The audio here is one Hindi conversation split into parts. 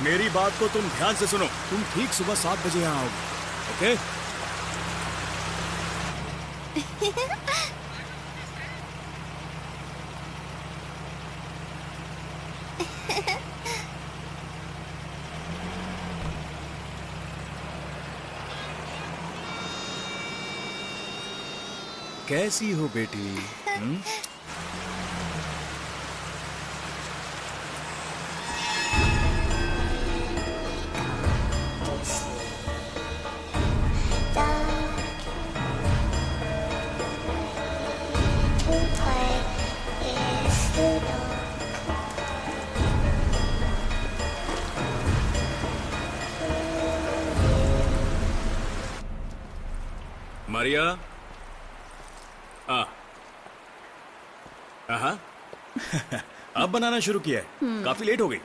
मेरी बात को तुम ध्यान से सुनो। तुम ठीक सुबह 7 बजे यहाँ आओगे, ओके? कैसी हो बेटी? मारिया, अब बनाना शुरू किया है। काफी लेट हो गई।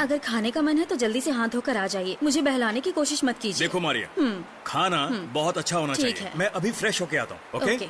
अगर खाने का मन है तो जल्दी से हाथ धोकर आ जाइए। मुझे बहलाने की कोशिश मत कीजिए। देखो मारिया, खाना बहुत अच्छा होना ठीक चाहिए। है। मैं अभी फ्रेश होके आता हूँ, ओके? ओके।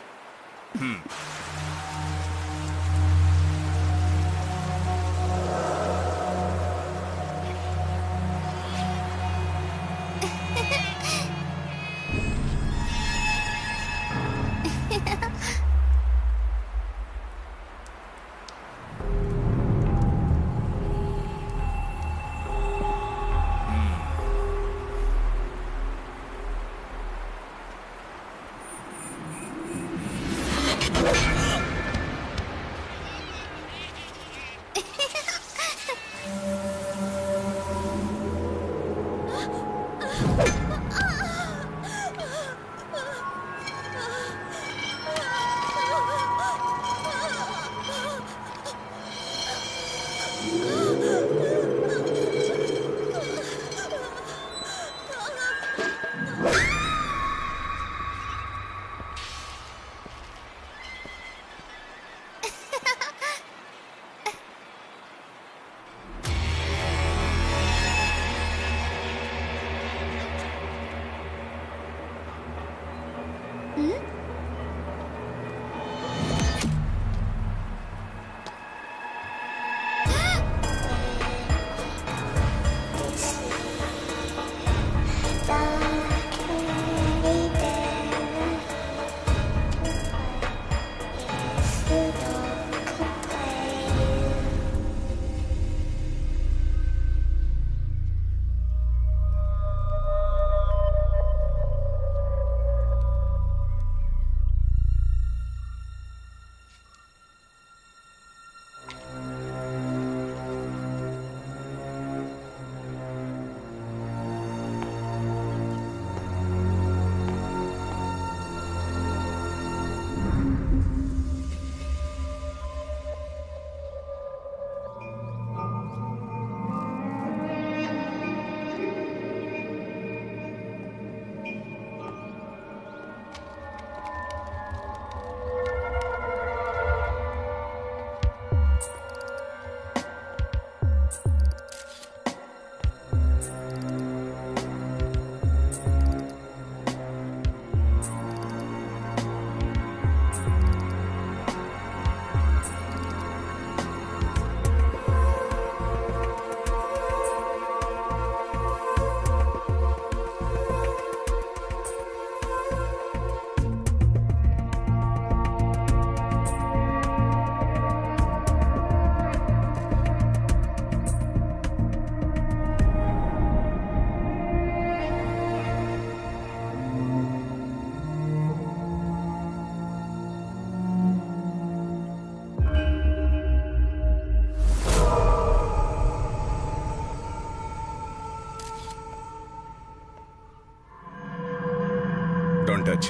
Don't touch.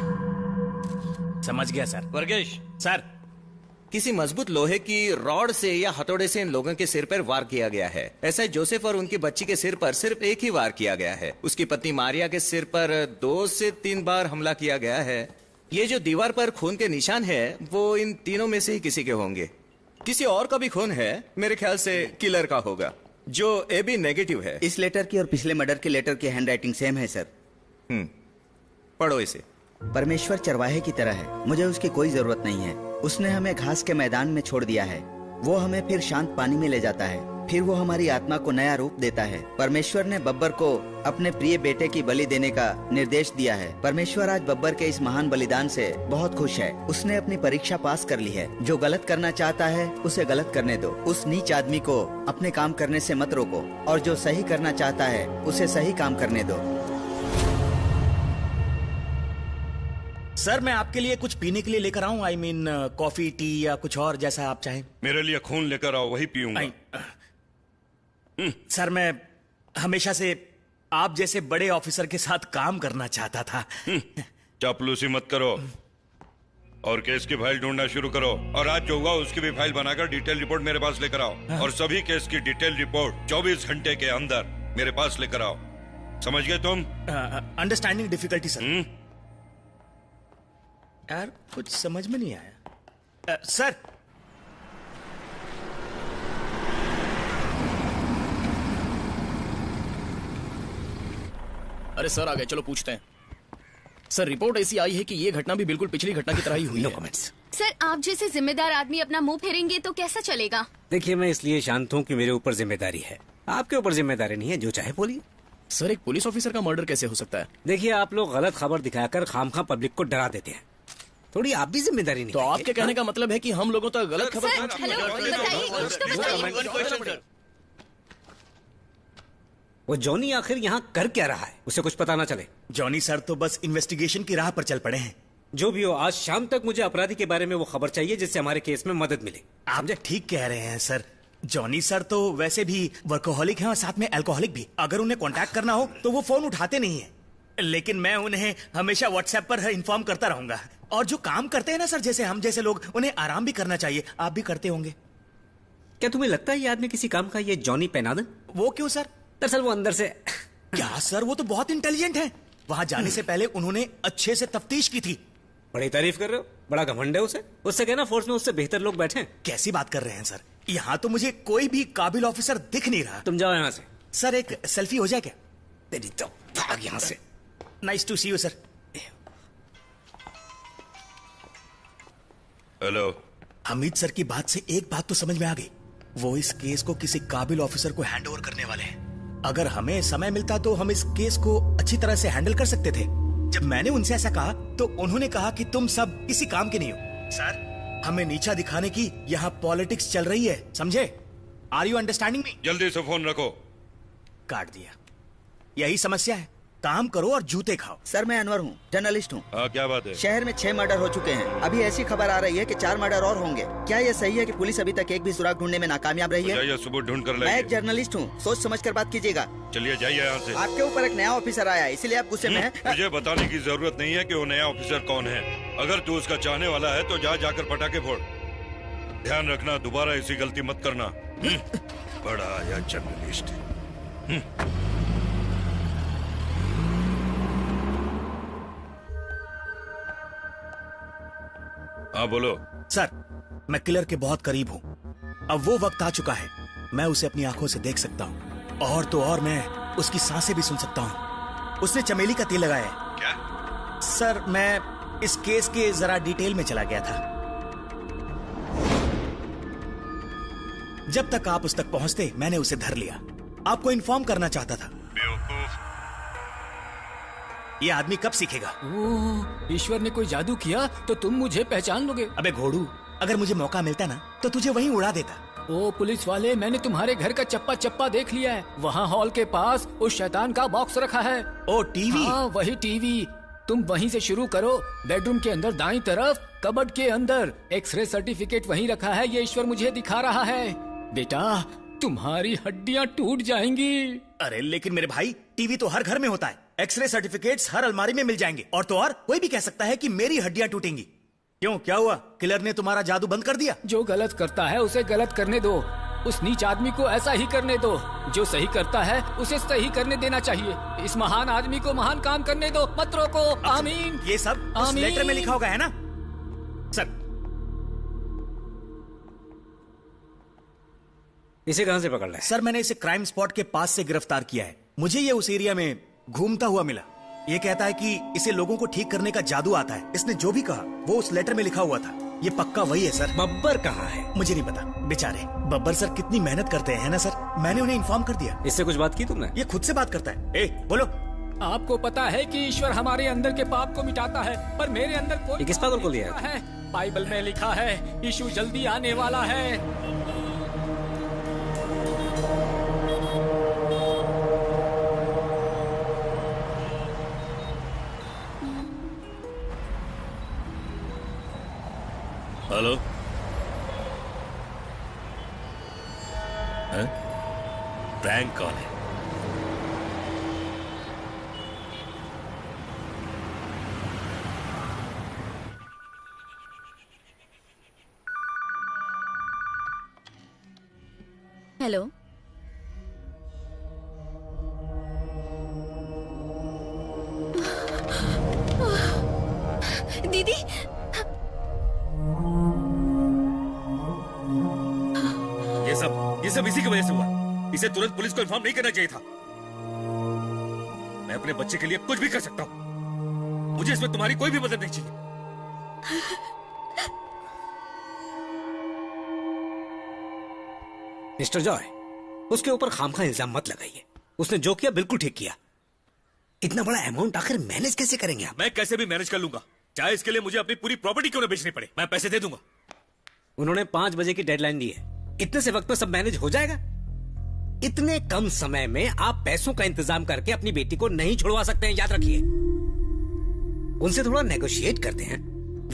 समझ गया सर। वर्गेश, सर, किसी मजबूत लोहे की रॉड से या हथौड़े से इन लोगों के सिर पर वार किया गया है। ऐसा जोसेफ और उनकी बच्ची के सिर पर सिर्फ एक ही वार किया गया है। उसकी पत्नी मारिया के सिर पर 2 से 3 बार हमला किया गया है। ये जो दीवार पर खून के निशान है वो इन तीनों में से ही किसी के होंगे। किसी और का भी खून है, मेरे ख्याल से किलर का होगा, जो AB नेगेटिव है। इस लेटर की और पिछले मर्डर के लेटर की हैंडराइटिंग सेम है सर। पढ़ो इसे। परमेश्वर चरवाहे की तरह है, मुझे उसकी कोई जरूरत नहीं है। उसने हमें घास के मैदान में छोड़ दिया है, वो हमें फिर शांत पानी में ले जाता है। फिर वो हमारी आत्मा को नया रूप देता है। परमेश्वर ने बब्बर को अपने प्रिय बेटे की बलि देने का निर्देश दिया है। परमेश्वर आज बब्बर के इस महान बलिदान से बहुत खुश है। उसने अपनी परीक्षा पास कर ली है। जो गलत करना चाहता है उसे गलत करने दो। उस नीच आदमी को अपने काम करने से मत रोको, और जो सही करना चाहता है उसे सही काम करने दो। सर मैं आपके लिए कुछ पीने के लिए लेकर आऊं? आई मीन कॉफी, टी या कुछ और, जैसा आप चाहें। मेरे लिए खून लेकर आओ, वही पीऊंगा। सर मैं हमेशा से आप जैसे बड़े ऑफिसर के साथ काम करना चाहता था। चापलूसी मत करो और केस की फाइल ढूंढना शुरू करो, और आज जो हुआ उसकी भी फाइल बनाकर डिटेल रिपोर्ट मेरे पास लेकर आओ। और सभी केस की डिटेल रिपोर्ट 24 घंटे के अंदर मेरे पास लेकर आओ। समझ गए तुम? Understanding difficulty sir. यार कुछ समझ में नहीं आया। सर अरे सर आ गए, चलो पूछते हैं। सर रिपोर्ट ऐसी आई है कि ये घटना भी बिल्कुल पिछली घटना की तरह ही हुई है। सर आप जैसे जिम्मेदार आदमी अपना मुंह फेरेंगे तो कैसा चलेगा? देखिए मैं इसलिए शांत हूँ कि मेरे ऊपर जिम्मेदारी है, आपके ऊपर जिम्मेदारी नहीं है। जो चाहे बोलिए। सर एक पुलिस ऑफिसर का मर्डर कैसे हो सकता है? देखिए आप लोग गलत खबर दिखाकर खामखा पब्लिक को डरा देते हैं। थोड़ी आप भी जिम्मेदारी नहीं। तो आपके कहने का मतलब है कि हम लोगों तक गलत खबर। सर हेलो, बताइए कुछ तो बताइए। वो जॉनी आखिर यहाँ कर क्या रहा है, उसे कुछ पता ना चले। जॉनी सर तो बस इन्वेस्टिगेशन की राह पर चल पड़े हैं। जो भी हो, आज शाम तक मुझे अपराधी के बारे में वो खबर चाहिए जिससे हमारे केस में मदद मिले। आप ठीक कह रहे हैं सर। जॉनी सर तो वैसे भी वर्कोहॉलिक हैं और साथ में अल्कोहलिक भी। अगर उन्हें कांटेक्ट करना हो तो वो फोन उठाते नहीं है, लेकिन मैं उन्हें हमेशा व्हाट्सएप पर इन्फॉर्म करता रहूंगा। और जो काम करते हैं ना सर, जैसे हम जैसे लोग, उन्हें आराम भी करना चाहिए। आप भी करते होंगे। क्या तुम्हें लगता है ये आदमी किसी काम का, ये जॉनी पेनादन? वो क्यों सर? दरअसल वो अंदर से क्या सर, वो तो बहुत इंटेलिजेंट है। वहां जाने से पहले उन्होंने अच्छे से तफ्तीश की थी। बड़ी तारीफ कर रहे हो, बड़ा घमंड है उसे। उससे कहना फोर्स में उससे बेहतर लोग बैठे हैं। कैसी बात कर रहे हैं सर? यहाँ तो मुझे कोई भी काबिल ऑफिसर दिख नहीं रहा। तुम जाओ यहाँ से। सर एक सेल्फी हो जाए क्या? तेरी तो भाग यहाँ से। Nice to see you sir. Hello. Hamid sir की बात से एक बात तो समझ में आ गई। वो इस केस को किसी काबिल ऑफिसर को हैंड ओवर करने वाले हैं। अगर हमें समय मिलता तो हम इस केस को अच्छी तरह से हैंडल कर सकते थे। जब मैंने उनसे ऐसा कहा तो उन्होंने कहा कि तुम सब किसी काम के नहीं हो। सर हमें नीचा दिखाने की यहाँ पॉलिटिक्स चल रही है, समझे? Are you understanding me? जल्दी से फोन रखो। काट दिया। यही समस्या है। काम करो और जूते खाओ। सर मैं अनवर हूँ, जर्नलिस्ट हूँ। हाँ क्या बात है? शहर में 6 मर्डर हो चुके हैं। अभी ऐसी खबर आ रही है कि 4 मर्डर और होंगे। क्या ये सही है कि पुलिस अभी तक एक भी सुराग ढूंढने में नाकामयाब रही है? जाइए सुबह ढूंढ कर मैं एक लाइए। जर्नलिस्ट हूँ, सोच समझ कर बात कीजिएगा। चलिए जाइए यहाँ से। आपके ऊपर एक नया ऑफिसर आया है, इसलिए आप गुस्से में हैं। मुझे बताने की जरूरत नहीं है कि वो नया ऑफिसर कौन है। अगर तू उसका चाहने वाला है तो जा जाकर पटाखे फोड़। ध्यान रखना दोबारा ऐसी गलती मत करना। बड़ा आया जर्नलिस्ट। हाँ बोलो। सर मैं किलर के बहुत करीब हूँ। अब वो वक्त आ चुका है, मैं उसे अपनी आंखों से देख सकता हूँ। और तो और मैं उसकी सांसें भी सुन सकता हूँ। उसने चमेली का तेल लगाया है। क्या? सर मैं इस केस के जरा डिटेल में चला गया था। जब तक आप उस तक पहुंचते मैंने उसे धर लिया। आपको इन्फॉर्म करना चाहता था। बेवकूफ। ये आदमी कब सीखेगा? ओह, ईश्वर ने कोई जादू किया तो तुम मुझे पहचान लोगे। अबे घोड़ू, अगर मुझे मौका मिलता ना तो तुझे वहीं उड़ा देता। ओ पुलिस वाले, मैंने तुम्हारे घर का चप्पा चप्पा देख लिया है। वहाँ हॉल के पास उस शैतान का बॉक्स रखा है। ओ टीवी? हाँ वही टीवी। तुम वहीं से शुरू करो। बेडरूम के अंदर दाईं तरफ कबर्ड के अंदर एक्सरे सर्टिफिकेट वहीं रखा है। ये ईश्वर मुझे दिखा रहा है। बेटा तुम्हारी हड्डियाँ टूट जाएंगी। अरे लेकिन मेरे भाई, टीवी तो हर घर में होता है। एक्सरे सर्टिफिकेट्स हर अलमारी में मिल जाएंगे। और तो और कोई भी कह सकता है कि मेरी हड्डियां टूटेंगी। क्यों, क्या हुआ? किलर ने तुम्हारा जादू बंद कर दिया? जो गलत करता है उसे गलत करने दो। उस नीच आदमी को ऐसा ही करने दो। जो सही करता है उसे सही करने देना चाहिए। इस महान आदमी को महान काम करने दो, मत रोको। आमीन। ये सब उस आमीन। लेटर में लिखा होगा, है ना? सर इसे कहां से पकड़ रहा है? सर मैंने इसे क्राइम स्पॉट के पास से गिरफ्तार किया है। मुझे ये उस एरिया में घूमता हुआ मिला। ये कहता है कि इसे लोगों को ठीक करने का जादू आता है। इसने जो भी कहा वो उस लेटर में लिखा हुआ था। ये पक्का वही है सर। बब्बर कहाँ है? मुझे नहीं पता, बेचारे बब्बर सर कितनी मेहनत करते हैं ना सर। मैंने उन्हें इन्फॉर्म कर दिया। इससे कुछ बात की तुमने? ये खुद से बात करता है। ए, बोलो। आपको पता है कि ईश्वर हमारे अंदर के पाप को मिटाता है, पर मेरे अंदर कोई किस पागल को लिया है? बाइबल में लिखा है यीशु जल्दी आने वाला है। हेलो, प्रैंक कॉल है। हेलो, दीदी। ये सब इसी की वजह से हुआ। इसे तुरंत पुलिस को इन्फॉर्म नहीं करना चाहिए था। मैं अपने बच्चे के लिए कुछ भी कर सकता हूं। मुझे इसमें तुम्हारी कोई भी मदद नहीं चाहिए। मिस्टर जॉय, उसके ऊपर खामखा इल्जाम मत लगाइए। उसने जो किया बिल्कुल ठीक किया। इतना बड़ा अमाउंट आखिर मैनेज कैसे करेंगे आप? मैं कैसे भी मैनेज कर लूंगा, चाहे इसके लिए मुझे अपनी पूरी प्रॉपर्टी क्यों न बेचनी पड़े। मैं पैसे दे दूंगा। उन्होंने 5 बजे की डेडलाइन दी है। इतने से वक्त में सब मैनेज हो जाएगा? इतने कम समय में आप पैसों का इंतजाम करके अपनी बेटी को नहीं छुड़वा सकते हैं, याद रखिए। उनसे थोड़ा नेगोशिएट करते हैं,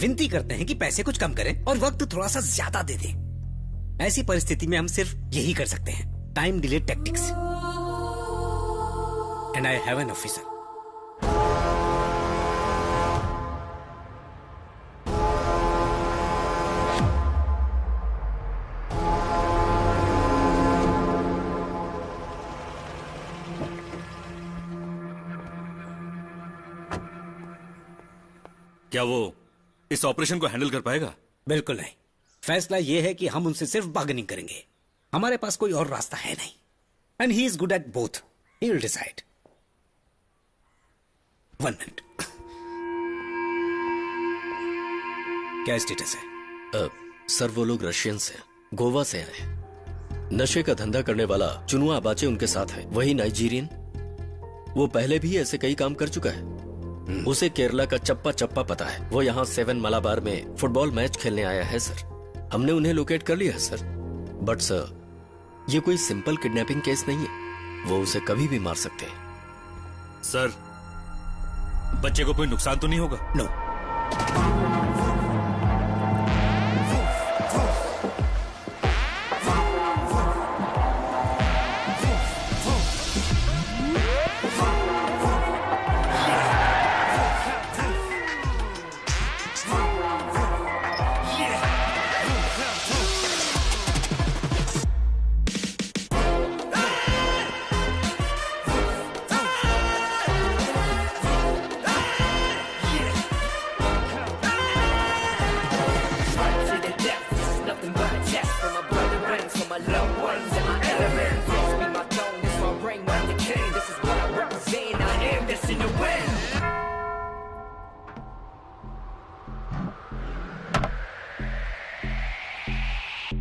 विनती करते हैं कि पैसे कुछ कम करें और वक्त थोड़ा सा ज्यादा दे दें। ऐसी परिस्थिति में हम सिर्फ यही कर सकते हैं, time delay tactics. And I have an officer. क्या वो इस ऑपरेशन को हैंडल कर पाएगा? बिल्कुल नहीं। फैसला यह है कि हम उनसे सिर्फ बार्गेनिंग करेंगे। हमारे पास कोई और रास्ता है नहीं। And he is good at both. He will decide. 1 minute. क्या स्टेटस है? सर, वो लोग रशियन से, गोवा से आए हैं। नशे का धंधा करने वाला चुनुआ अबाचे उनके साथ है। वही नाइजीरियन। वो पहले भी ऐसे कई काम कर चुका है। उसे केरला का चप्पा चप्पा पता है। वो यहाँ 7 मलाबार में फुटबॉल मैच खेलने आया है सर। हमने उन्हें लोकेट कर लिया है सर। बट सर, ये कोई सिंपल किडनैपिंग केस नहीं है। वो उसे कभी भी मार सकते हैं। सर, बच्चे को कोई नुकसान तो नहीं होगा? No.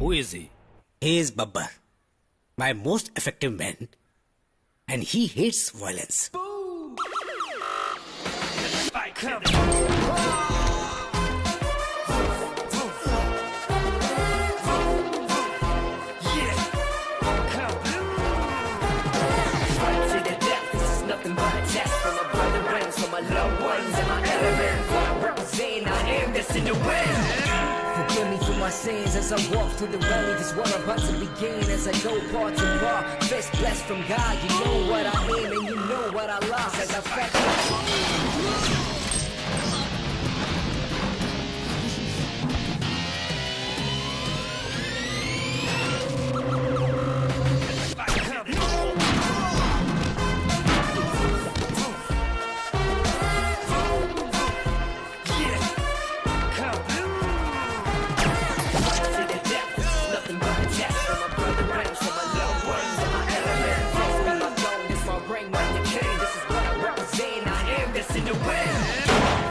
Who is he? He is Babbar, my most effective man, and he hates violence. Forgive me for my sins as I walk through the valley. This war about to begin as I go part to part. Fist blessed from God, you know what I mean and you know what I lost as I factor.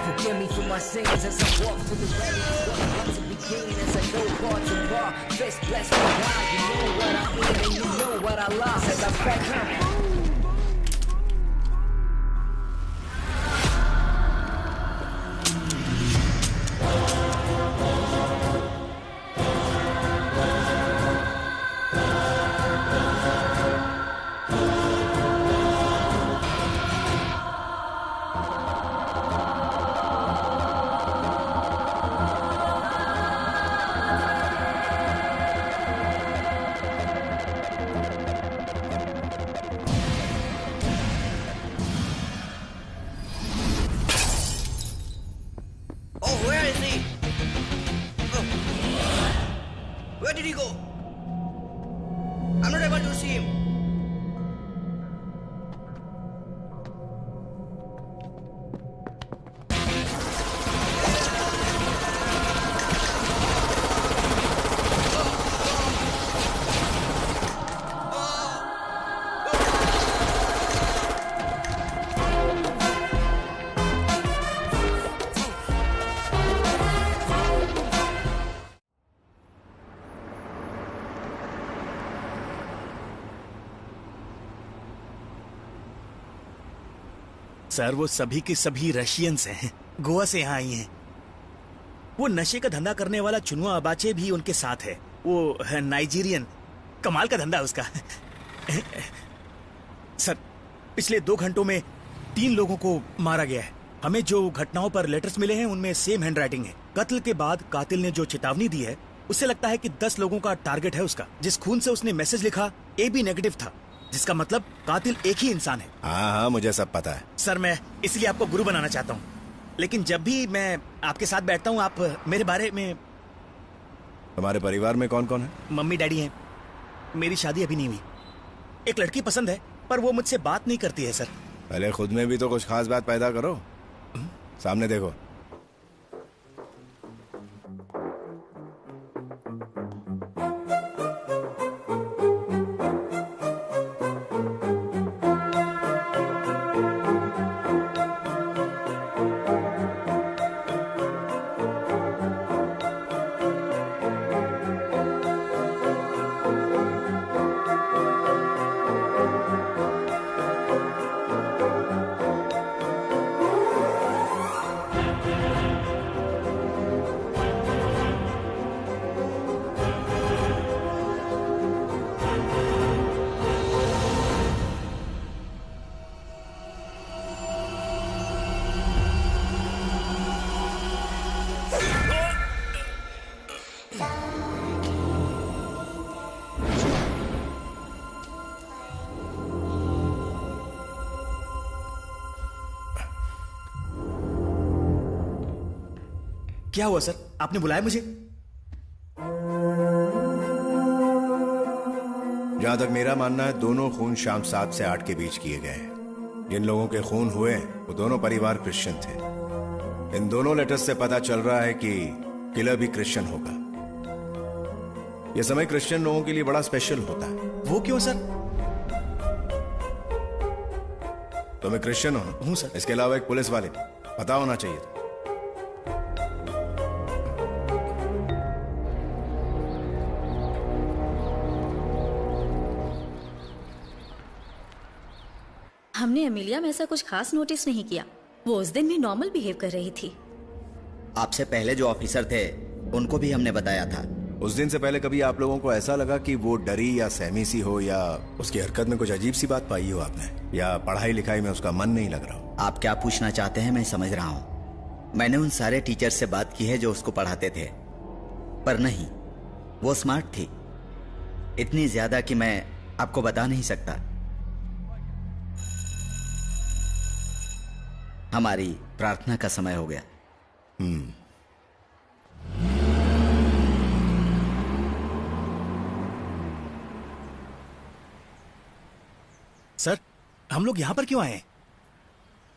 Forgive me for my sins as I walk through the valley. fist blessed from God. You know what I mean and you know what I lost as I fell. Where did he go? I'm not able to see him. Sir वो सभी के सभी रशियंस हैं, गोवा से यहाँ आई हैं। वो नशे का धंधा करने वाला चुनुआ अबाचे भी उनके साथ है। वो है नाइजीरियन, कमाल का धंधा उसका। सर पिछले 2 घंटों में 3 लोगों को मारा गया है। हमें जो घटनाओं पर लेटर्स मिले हैं उनमें सेम हैंडराइटिंग है। कत्ल के बाद कातिल ने जो चेतावनी दी है उससे लगता है कि 10 लोगों का टारगेट है उसका। जिस खून से उसने मैसेज लिखा AB नेगेटिव था, जिसका मतलब कातिल एक ही इंसान है। हाँ, मुझे सब पता है सर मैं इसलिए आपको गुरु बनाना चाहता हूँ, लेकिन जब भी मैं आपके साथ बैठता हूँ आप मेरे बारे में। तुम्हारे परिवार में कौन कौन है? मम्मी डैडी हैं। मेरी शादी अभी नहीं हुई। एक लड़की पसंद है पर वो मुझसे बात नहीं करती है सर। पहले खुद में भी तो कुछ खास बात पैदा करो। सामने देखो। क्या हुआ सर, आपने बुलाया मुझे? जहां तक मेरा मानना है दोनों खून शाम 7 से 8 के बीच किए गए हैं। जिन लोगों के खून हुए वो दोनों परिवार क्रिश्चियन थे। इन दोनों लेटर्स से पता चल रहा है कि किलर भी क्रिश्चियन होगा। यह समय क्रिश्चियन लोगों के लिए बड़ा स्पेशल होता है। वो क्यों सर? तुम्हें क्रिश्चियन हो? हूं सर। इसके अलावा एक पुलिस वाले पता होना चाहिए था। हमने एमिलिया में ऐसा कुछ खास नोटिस नहीं किया। वो उस दिन भी नॉर्मल बिहेव कर रही थी। आपसे पहले जो ऑफिसर थे उनको भी हमने बताया था। उस दिन से पहले कभी आप लोगों को ऐसा लगा कि वो डरी या सहमी सी हो, या उसकी हरकत में कुछ अजीब सी बात पाई हो आपने, या पढ़ाई लिखाई में उसका मन नहीं लग रहा हो? आप क्या पूछना चाहते हैं मैं समझ रहा हूँ। मैंने उन सारे टीचर से बात की है जो उसको पढ़ाते थे, पर नहीं, वो स्मार्ट थी, इतनी ज्यादा कि मैं आपको बता नहीं सकता। हमारी प्रार्थना का समय हो गया। सर हम लोग यहां पर क्यों आए हैं?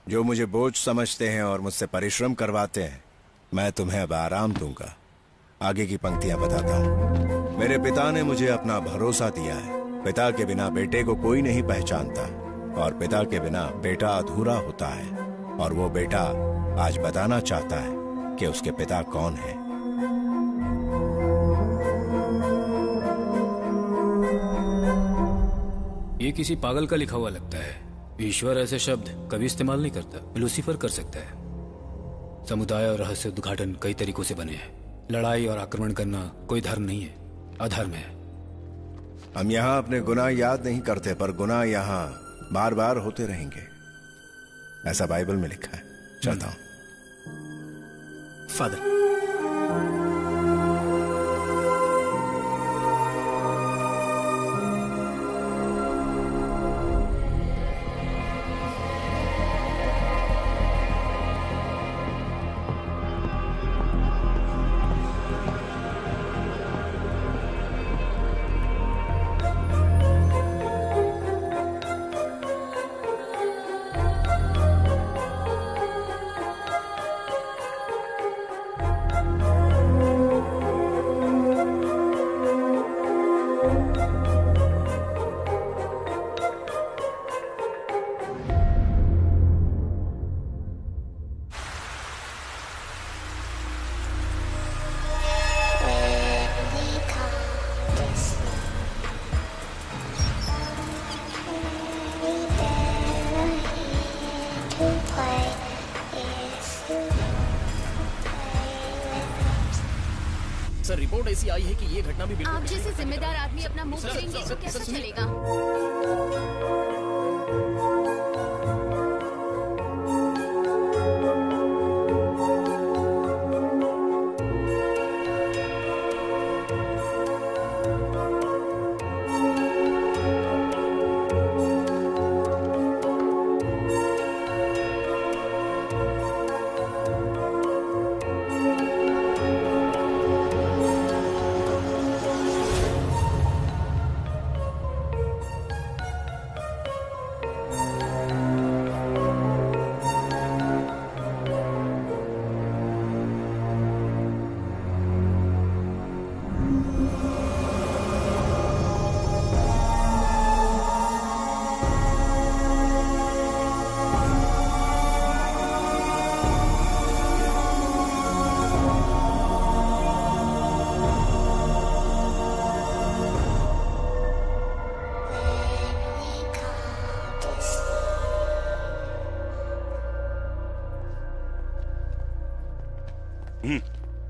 जो मुझे बोझ समझते हैं और मुझसे परिश्रम करवाते हैं, मैं तुम्हें अब आराम दूंगा। आगे की पंक्तियां बताता हूं। मेरे पिता ने मुझे अपना भरोसा दिया है। पिता के बिना बेटे को कोई नहीं पहचानता, और पिता के बिना बेटा अधूरा होता है। और वो बेटा आज बताना चाहता है कि उसके पिता कौन है। ये किसी पागल का लिखा हुआ लगता है। ईश्वर ऐसे शब्द कभी इस्तेमाल नहीं करता, लूसीफर कर सकता है। समुदाय और रहस्य उद्घाटन कई तरीकों से बने हैं। लड़ाई और आक्रमण करना कोई धर्म नहीं है, अधर्म है। हम यहाँ अपने गुनाह याद नहीं करते, पर गुनाह यहाँ बार बार होते रहेंगे, ऐसा बाइबल में लिखा है। चलता हूं। फादर, सर, रिपोर्ट ऐसी आई है कि ये घटना भी बिल्कुल आप जैसे जिम्मेदार आदमी अपना मुंह फेरेंगे तो कैसा चलेगा?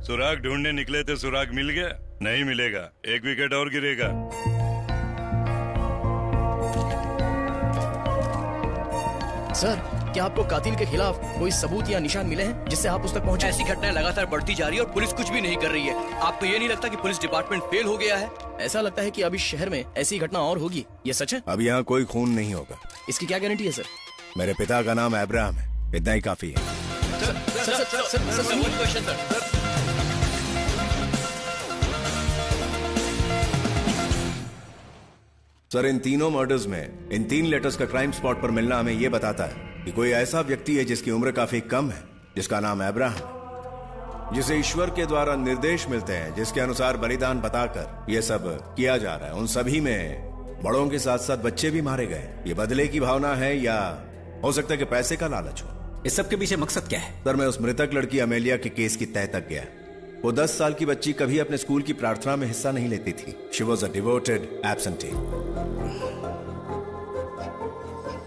सुराग ढूंढने निकले थे, सुराग मिल गया? नहीं मिलेगा, एक विकेट और गिरेगा। सर, क्या आपको कातिल के खिलाफ कोई सबूत या निशान मिले हैं जिससे आप उस तक पहुंचे? ऐसी घटनाएं लगातार बढ़ती जा रही है और पुलिस कुछ भी नहीं कर रही है। आपको ये नहीं लगता कि पुलिस डिपार्टमेंट फेल हो गया है? ऐसा लगता है कि अभी शहर में ऐसी घटना और होगी। ये सच है? अब यहाँ कोई खून नहीं होगा। इसकी क्या गारंटी है सर? मेरे पिता का नाम अब्राहम है, इतना ही काफी है। सर, इन तीनों मर्डर्स में इन 3 लेटर्स का क्राइम स्पॉट पर मिलना हमें यह बताता है कि कोई ऐसा व्यक्ति है जिसकी उम्र काफी कम है, जिसका नाम अब्राहम है, जिसे ईश्वर के द्वारा निर्देश मिलते हैं, जिसके अनुसार बलिदान बताकर यह सब किया जा रहा है। उन सभी में बड़ों के साथ साथ बच्चे भी मारे गए। ये बदले की भावना है या हो सकता है कि पैसे का लालच हो। इस सब के पीछे मकसद क्या है? सर, मैं उस मृतक लड़की अमेलिया के केस की तह तक गया। वो 10 साल की बच्ची कभी अपने स्कूल की प्रार्थना में हिस्सा नहीं लेती थी। She was a devoted absentee,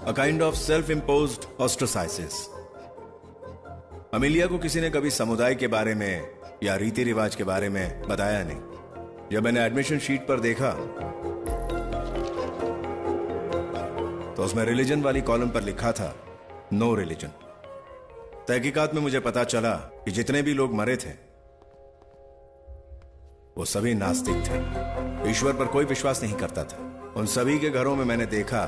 a kind of self imposed ostracism. Amelia को किसी ने कभी समुदाय के बारे में या रीति रिवाज के बारे में बताया नहीं। जब मैंने एडमिशन शीट पर देखा तो उसमें रिलीजन वाली कॉलम पर लिखा था नो रिलीजन। तहकीकात में मुझे पता चला कि जितने भी लोग मरे थे वो सभी नास्तिक थे, ईश्वर पर कोई विश्वास नहीं करता था। उन सभी के घरों में मैंने देखा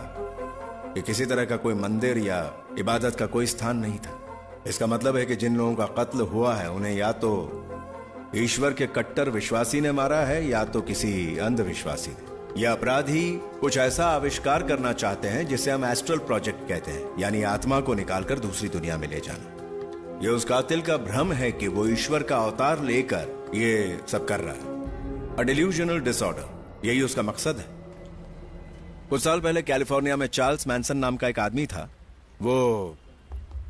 कि किसी तरह का कोई मंदिर या इबादत का कोई स्थान नहीं था। इसका मतलब है कि जिन लोगों का कत्ल हुआ है उन्हें या तो ईश्वर के कट्टर विश्वासी ने मारा है या तो किसी अंधविश्वासी ने। यह अपराधी कुछ ऐसा आविष्कार करना चाहते हैं जिसे हम एस्ट्रल प्रोजेक्ट कहते हैं, यानी आत्मा को निकालकर दूसरी दुनिया में ले जाना। यह उस कातिल का भ्रम है कि वो ईश्वर का अवतार लेकर ये सब कर रहा है। अ डिल्यूजनल डिसऑर्डर, यही उसका मकसद है। कुछ साल पहले कैलिफोर्निया में चार्ल्स मैनसन नाम का एक आदमी था। वो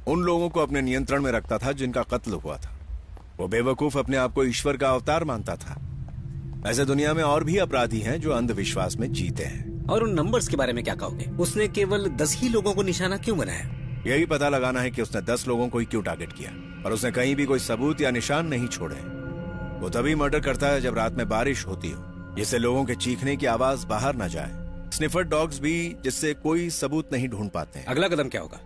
उन लोगों को अपने नियंत्रण में रखता था जिनका कत्ल हुआ था। वो बेवकूफ अपने आप को ईश्वर का अवतार मानता था। ऐसे दुनिया में और भी अपराधी हैं जो अंधविश्वास में जीते हैं। और उन नंबर्स के बारे में क्या कहोगे? उसने केवल 10 ही लोगों को निशाना क्यों बनाया? यही पता लगाना है कि उसने 10 लोगों को ही क्यों टारगेट किया, और उसने कहीं भी कोई सबूत या निशान नहीं छोड़े। वो तभी मर्डर करता है जब रात में बारिश होती हो, जिससे लोगों के चीखने की आवाज बाहर न जाए। स्निफर डॉग्स भी, जिससे कोई सबूत नहीं ढूंढ पाते हैं। अगला कदम क्या होगा?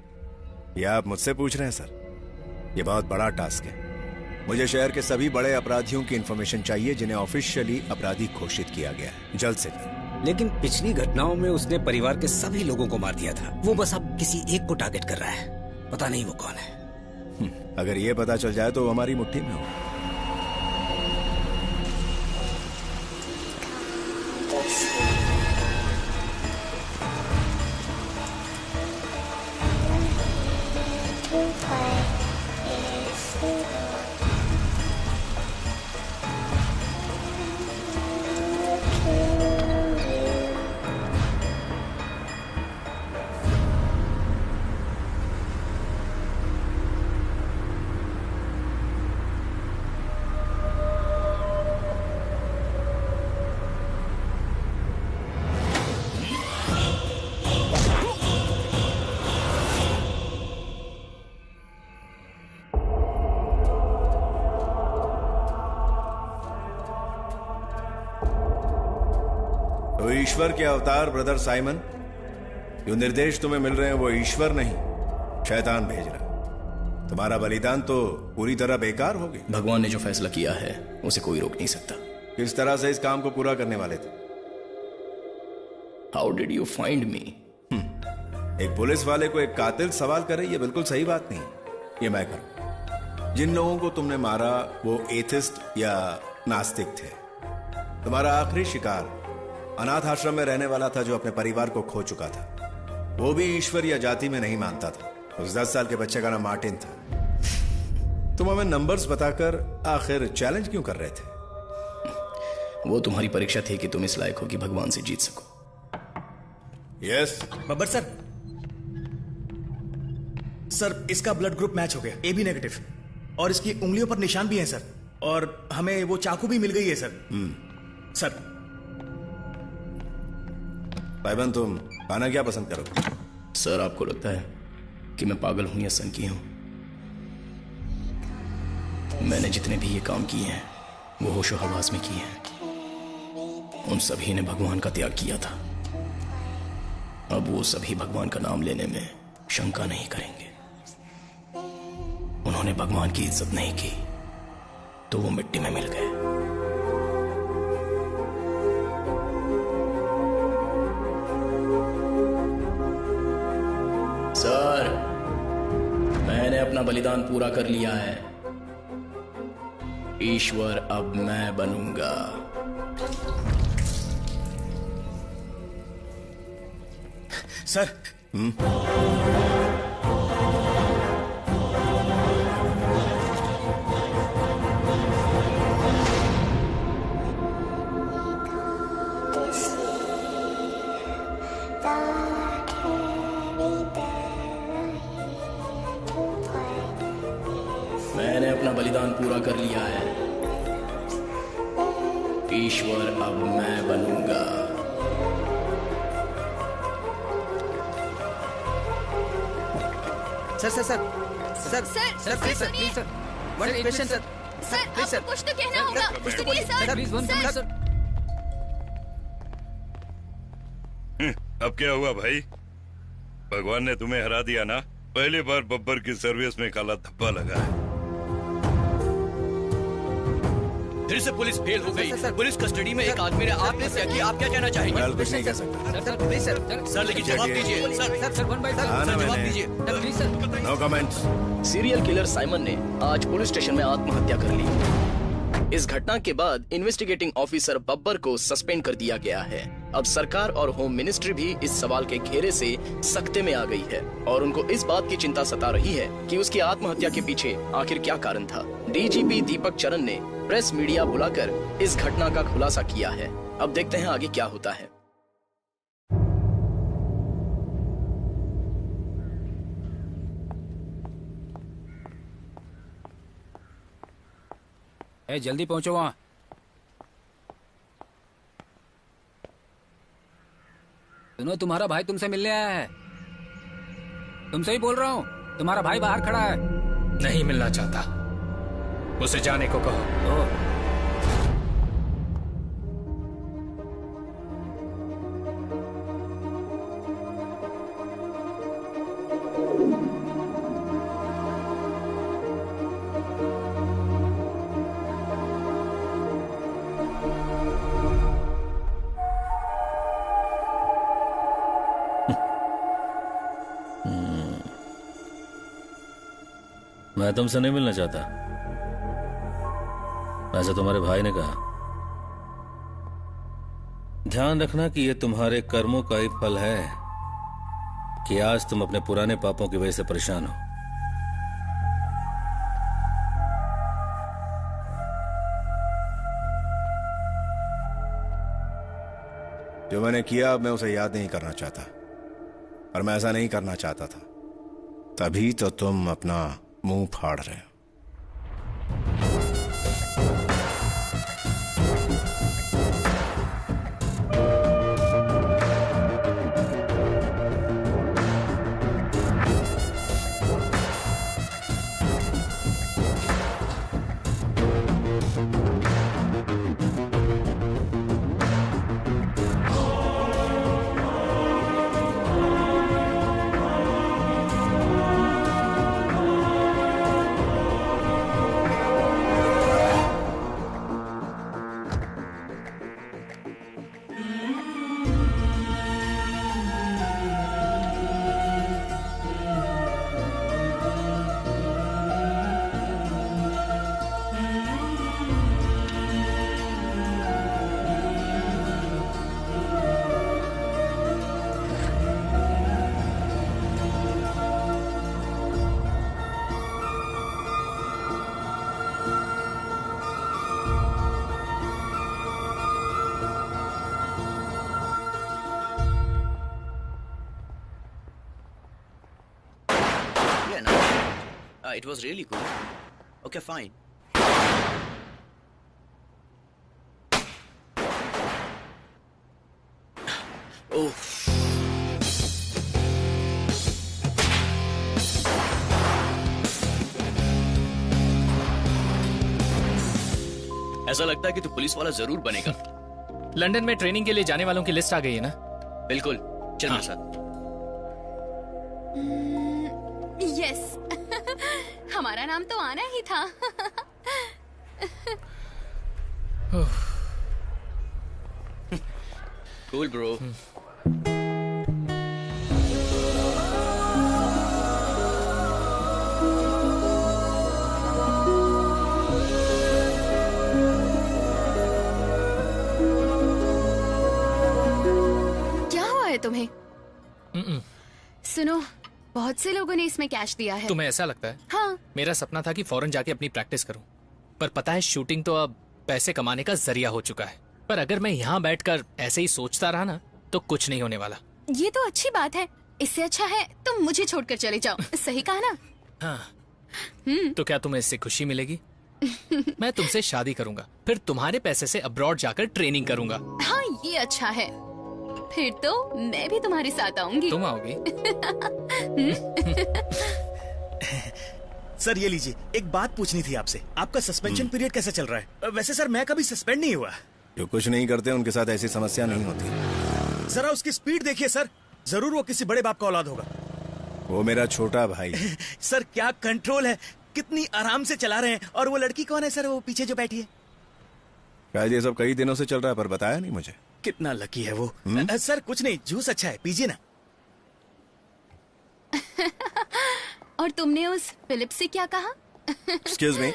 यह आप मुझसे पूछ रहे हैं सर? ये बहुत बड़ा टास्क है। मुझे शहर के सभी बड़े अपराधियों की इंफॉर्मेशन चाहिए जिन्हें ऑफिशियली अपराधी घोषित किया गया है, जल्द से जल्द। लेकिन पिछली घटनाओं में उसने परिवार के सभी लोगों को मार दिया था। वो बस अब किसी एक को टारगेट कर रहा है, पता नहीं वो कौन है। अगर ये पता चल जाए तो वो हमारी मुट्ठी में हो। तो ईश्वर के अवतार ब्रदर साइमन, जो निर्देश तुम्हें मिल रहे हैं वो ईश्वर नहीं, शैतान भेज रहा। तुम्हारा बलिदान तो पूरी तरह बेकार हो गया। भगवान ने जो फैसला किया है उसे कोई रोक नहीं सकता। किस तरह से इस काम को पूरा करने वाले थे? How did you find me? एक पुलिस वाले को एक कातिल सवाल करे, ये बिल्कुल सही बात नहीं। ये मैं करूं। जिन लोगों को तुमने मारा वो एथिस्ट या नास्तिक थे। तुम्हारा आखिरी शिकार अनाथ आश्रम में रहने वाला था जो अपने परिवार को खो चुका था। वो भी ईश्वर या जाति में नहीं मानता था। उस 10 साल के बच्चे का नाम मार्टिन था। तुम हमें नंबर्स बताकर आखिर चैलेंज क्यों कर रहे थे? वो तुम्हारी परीक्षा थी कि तुम इस लायक हो कि भगवान से जीत सको। यस बब्बर सर, सर इसका ब्लड ग्रुप मैच हो गया, AB नेगेटिव, और इसकी उंगलियों पर निशान भी हैं सर, और हमें वो चाकू भी मिल गई है सर। सर भाईबन, तुम खाना क्या पसंद करोगे? सर, आपको लगता है कि मैं पागल हूं या सनकी हूं? मैंने जितने भी ये काम किए हैं वो होशो हवास में किए हैं। उन सभी ने भगवान का त्याग किया था। अब वो सभी भगवान का नाम लेने में शंका नहीं करेंगे। उन्होंने भगवान की इज्जत नहीं की तो वो मिट्टी में मिल गए। सर, मैंने अपना बलिदान पूरा कर लिया है। ईश्वर अब मैं बनूंगा। सर मैंने अपना बलिदान पूरा कर लिया है। ईश्वर अब मैं बनूंगा। Sir sir sir sir sir please sir please sir one question sir sir please sir आपको कुछ तो कहना होगा। सुनिए sir, please one minute sir. अब क्या हुआ भाई? भगवान ने तुम्हें हरा दिया ना? पहली बार बब्बर की सर्विस में काला धब्बा लगा है। फिर से पुलिस फेल हो गई। पुलिस कस्टडी में एक आदमी ने आपने क्या किया? आप क्या कहना चाहेंगे? कुछ नहीं कह सकता। सर प्लीज सर सर लेकिन जवाब दीजिए। सर सर वन बाय जवाब दीजिए। Please sir. No comments. Serial killer Simon ने आज पुलिस स्टेशन में आत्महत्या कर ली। इस घटना के बाद इन्वेस्टिगेटिंग ऑफिसर बब्बर को सस्पेंड कर दिया गया है। अब सरकार और होम मिनिस्ट्री भी इस सवाल के घेरे से सख्ते में आ गई है और उनको इस बात की चिंता सता रही है कि उसकी आत्महत्या के पीछे आखिर क्या कारण था। डीजीपी दीपक चरण ने प्रेस मीडिया बुलाकर इस घटना का खुलासा किया है। अब देखते हैं आगे क्या होता है। जल्दी पहुंचो वहां। सुनो, तुम्हारा भाई तुमसे मिलने आया है। तुमसे ही बोल रहा हूँ, तुम्हारा भाई बाहर खड़ा है। नहीं मिलना चाहता, उसे जाने को कहो। मैं तुमसे नहीं मिलना चाहता, ऐसा तुम्हारे भाई ने कहा। ध्यान रखना कि यह तुम्हारे कर्मों का ही फल है कि आज तुम अपने पुराने पापों की वजह से परेशान हो। जो मैंने किया अब मैं उसे याद नहीं करना चाहता, और मैं ऐसा नहीं करना चाहता था, तभी तो तुम अपना मुंह फाड़ रहे हो। It was really good. Okay, fine. Oh. ऐसा लगता है कि तू पुलिस वाला जरूर बनेगा। लंदन में ट्रेनिंग के लिए जाने वालों की लिस्ट आ गई है ना? बिल्कुल, चल मेरे साथ। यस हमारा नाम तो आना ही था। Cool, bro. क्या हुआ है तुम्हें? सुनो, बहुत से लोगों ने इसमें कैश दिया है। तुम्हें ऐसा लगता है? हाँ। मेरा सपना था कि फौरन जाके अपनी प्रैक्टिस करूं, पर पता है शूटिंग तो अब पैसे कमाने का जरिया हो चुका है। पर अगर मैं यहाँ बैठकर ऐसे ही सोचता रहा ना तो कुछ नहीं होने वाला। ये तो अच्छी बात है, इससे अच्छा है तुम मुझे छोड़कर चले जाओ। सही कहा ना? हाँ। तो क्या तुम्हें इससे खुशी मिलेगी? मैं तुमसे शादी करूंगा, फिर तुम्हारे पैसे से अब्रॉड जाकर ट्रेनिंग करूंगा। हाँ, ये अच्छा है। फिर तो मैं भी तुम्हारे साथ आऊंगी। तुम आओगी? सर ये लीजिए, एक बात पूछनी थी आपसे। आपका सस्पेंशन पीरियड कैसे चल रहा है? वैसे सर मैं कभी सस्पेंड नहीं हुआ। जो कुछ नहीं करते उनके साथ ऐसी समस्या नहीं होती। जरा उसकी स्पीड देखिए सर, जरूर वो किसी बड़े बाप का औलाद होगा। वो मेरा छोटा भाई है। सर क्या कंट्रोल है, कितनी आराम से चला रहे हैं। और वो लड़की कौन है सर, वो पीछे जो बैठी है? शायद ये सब कई दिनों से चल रहा है, पर बताया नहीं मुझे। कितना लकी है वो। सर कुछ नहीं, जूस अच्छा है, पीजिए ना। और तुमने उस फिलिप से क्या कहा? एक्सक्यूज मी,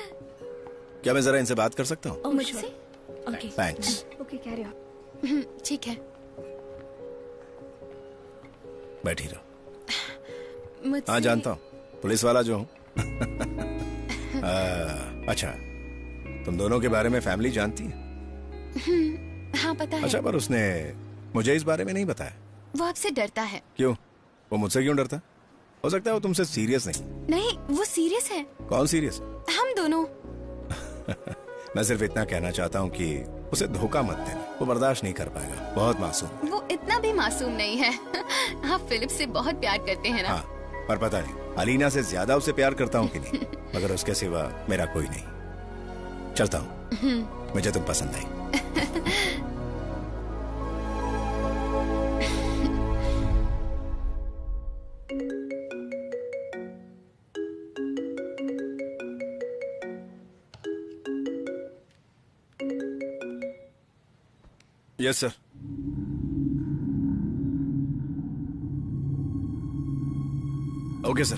क्या मैं जरा इनसे बात कर सकता हूँ? मुझसे? Okay thanks. Okay, carry on. ठीक है, बैठी रहो। मुझसे? हाँ जानता हूँ, पुलिस वाला जो हूँ। अच्छा, तुम दोनों के बारे में फैमिली जानती है? हाँ पता है। अच्छा, पर उसने मुझे इस बारे में नहीं बताया। वो आपसे डरता है। क्यों? वो मुझसे क्यों डरता? हो सकता है वो तुमसे सीरियस नहीं। नहीं, वो सीरियस है। कौन सीरियस? हम दोनों। मैं सिर्फ इतना कहना चाहता हूँ कि उसे धोखा मत देना, वो बर्दाश्त नहीं कर पाएगा, बहुत मासूम। वो इतना भी मासूम नहीं है। आप फिलिप से बहुत प्यार करते हैं ना? हाँ, पर पता नहीं अलीना से ज्यादा उसे प्यार करता हूँ कि नहीं, मगर उसके सिवा मेरा कोई नहीं। चलता हूँ, मुझे तुम पसंद आई। Yes sir. Okay sir.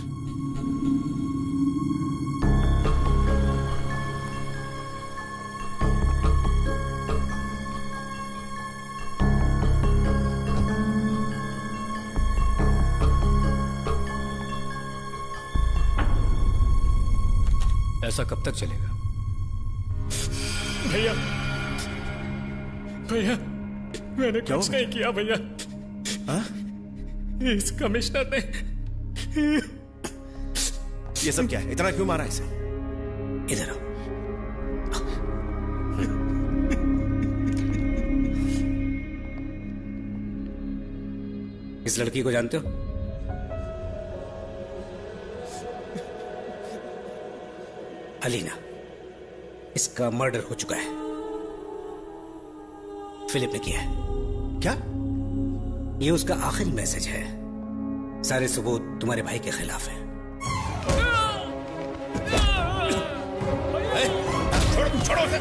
ऐसा कब तक चलेगा? भैया भैया, मैंने कुछ नहीं किया भैया। इस कमिश्नर ने। ये सब क्या है? इतना क्यों मारा इसे? इधर आओ। इस लड़की को जानते हो? अलीना, इसका मर्डर हो चुका है। फिलिप ने किया है। क्या? ये उसका आखिरी मैसेज है। सारे सबूत तुम्हारे भाई के खिलाफ हैं। छोड़ो उसे।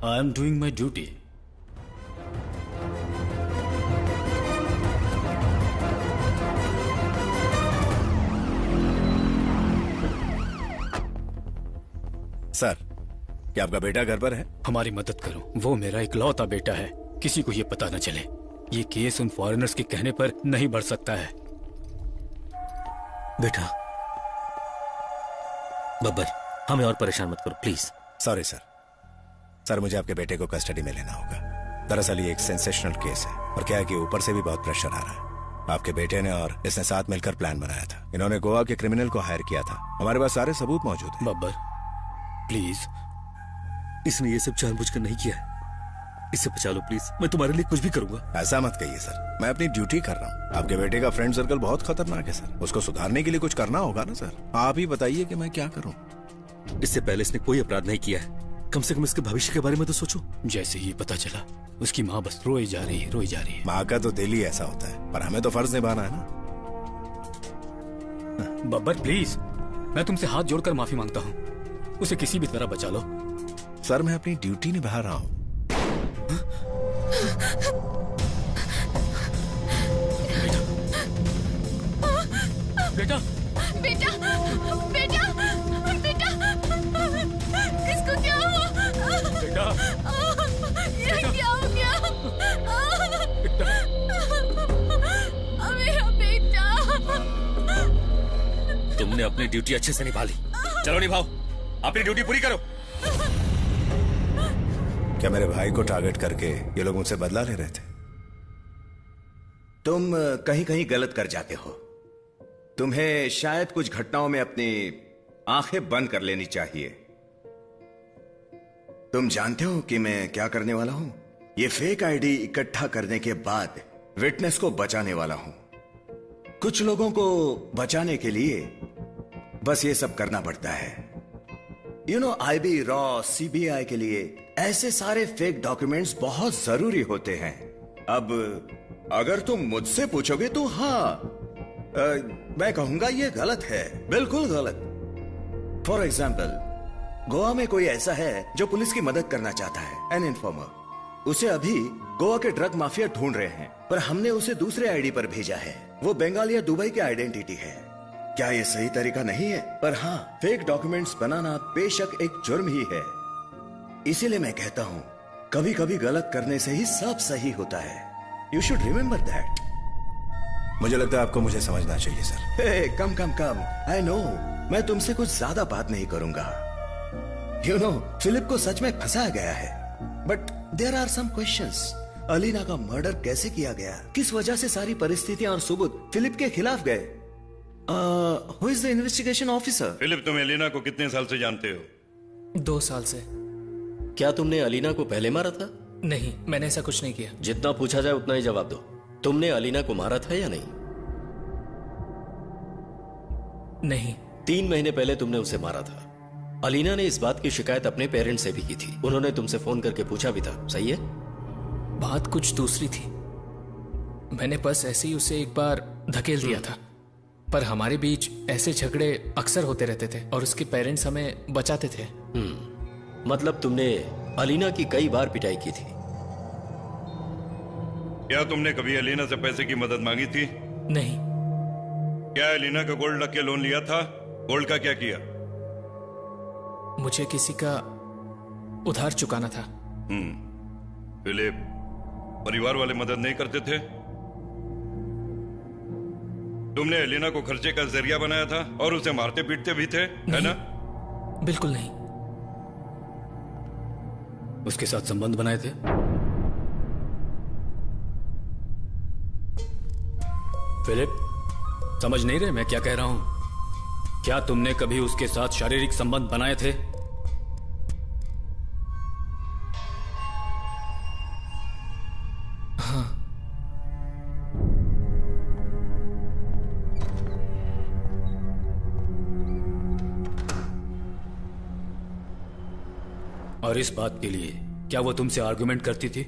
I am doing my duty. Sir, क्या आपका बेटा घर पर है? हमारी मदद करो, वो मेरा इकलौता बेटा है, किसी को ये पता न चले। ये केस उन फॉरेनर्स के कहने पर नहीं बढ़ सकता है। बेटा, बब्बर, हमें और परेशान मत करो प्लीज। Sorry sir. सर, मुझे आपके बेटे को कस्टडी में लेना होगा। दरअसल ये एक सेंसेशनल केस है और क्या है कि ऊपर से भी बहुत प्रेशर आ रहा है। आपके बेटे ने और इसने साथ मिलकर प्लान बनाया था। इन्होंने गोवा के क्रिमिनल को हायर किया था। हमारे पास सारे सबूत मौजूद हैं। बब्बर प्लीज। इसने ये सब जानबूझकर नहीं किया है। इसे बचा लो प्लीज, मैं तुम्हारे लिए कुछ भी करूंगा। ऐसा मत कहिए सर, मैं अपनी ड्यूटी कर रहा हूँ। आपके बेटे का फ्रेंड सर्कल बहुत खतरनाक है सर, उसको सुधारने के लिए कुछ करना होगा ना सर। आप ही बताइए कि मैं क्या करूँ। इससे पहले इसने कोई अपराध नहीं किया है, कम से कम इसके भविष्य के बारे में तो सोचो। जैसे ही पता चला, उसकी माँ बस रोई जा रही है, रोई जा रही है। माँ का तो दिल ही ऐसा होता है, पर हमें तो फर्ज निभाना है ना। बब्बर प्लीज, मैं तुमसे हाथ जोड़कर माफी मांगता हूँ, उसे किसी भी तरह बचा लो। सर, मैं अपनी ड्यूटी निभा रहा हूँ। बेटा बेटा बेटा बेटा, इसको क्या हुआ? बेटा ये क्या हो गया? मेरा बेटा। तुमने अपनी ड्यूटी अच्छे से निभा ली, चलो निभाओ, अपनी ड्यूटी पूरी करो। क्या मेरे भाई को टारगेट करके ये लोग मुझसे बदला ले रहे थे? तुम कहीं कहीं गलत कर जाते हो। तुम्हें शायद कुछ घटनाओं में अपनी आंखें बंद कर लेनी चाहिए। तुम जानते हो कि मैं क्या करने वाला हूं? ये फेक आईडी इकट्ठा करने के बाद विटनेस को बचाने वाला हूं। कुछ लोगों को बचाने के लिए बस ये सब करना पड़ता है। IB, रॉ, CBI के लिए ऐसे सारे फेक डॉक्यूमेंट्स बहुत जरूरी होते हैं। अब अगर तुम मुझसे पूछोगे तो हाँ, मैं कहूंगा ये गलत है, बिल्कुल गलत। फॉर एग्जाम्पल, गोवा में कोई ऐसा है जो पुलिस की मदद करना चाहता है, एन इन्फॉर्मर। उसे अभी गोवा के ड्रग माफिया ढूंढ रहे हैं, पर हमने उसे दूसरे आईडी पर भेजा है। वो बंगाल या दुबई की आइडेंटिटी है। क्या ये सही तरीका नहीं है? पर हाँ, फेक डॉक्यूमेंट्स बनाना बेशक एक जुर्म ही है। इसीलिए मैं कहता हूँ, कभी कभी गलत करने से ही सब सही होता है। You should remember that. मुझे लगता है आपको मुझे समझना चाहिए sir. Come come come, I know, मैं तुमसे कुछ ज्यादा बात नहीं करूंगा। फिलिप को सच में फंसाया गया है, but there are some questions. Alina का मर्डर कैसे किया गया? किस वजह से सारी परिस्थितियां और सबूत फिलिप के खिलाफ गए? Who is the investigation officer? Philip, तुम एलिना को कितने साल से जानते हो? 2 साल से। क्या तुमने अलीना को पहले मारा था? नहीं, मैंने ऐसा कुछ नहीं किया। जितना पूछा जाए उतना ही जवाब दो। तुमने अलीना को मारा था या नहीं? नहीं। 3 महीने पहले तुमने उसे मारा था। अलीना ने इस बात की शिकायत अपने पेरेंट्स से भी की थी। उन्होंने तुमसे फोन करके पूछा भी था, सही है? बात कुछ दूसरी थी। मैंने बस ऐसे ही उसे एक बार धकेल दिया था, पर हमारे बीच ऐसे झगड़े अक्सर होते रहते थे और उसके पेरेंट्स हमें बचाते थे। मतलब तुमने अलीना की कई बार पिटाई की थी? क्या तुमने कभी अलीना से पैसे की मदद मांगी थी? नहीं। क्या अलीना का गोल्ड रख के लोन लिया था? गोल्ड का क्या किया? मुझे किसी का उधार चुकाना था। फिलिप, परिवार वाले मदद नहीं करते थे? तुमने एलिना को खर्चे का जरिया बनाया था और उसे मारते पीटते भी थे, है ना? बिल्कुल नहीं। उसके साथ संबंध बनाए थे? फिलिप, समझ नहीं रहे मैं क्या कह रहा हूं? क्या तुमने कभी उसके साथ शारीरिक संबंध बनाए थे? हाँ। और इस बात के लिए क्या वो तुमसे आर्गुमेंट करती थी?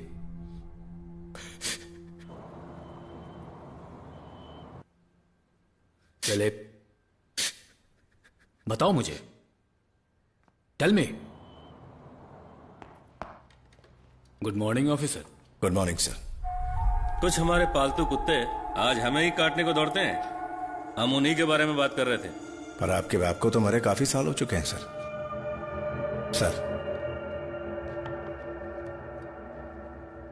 फिलिप, बताओ मुझे, tell me. Good morning officer. Good morning sir. कुछ हमारे पालतू कुत्ते आज हमें ही काटने को दौड़ते हैं। हम उन्हीं के बारे में बात कर रहे थे। पर आपके बाप को तो मरे काफी साल हो चुके हैं सर। सर,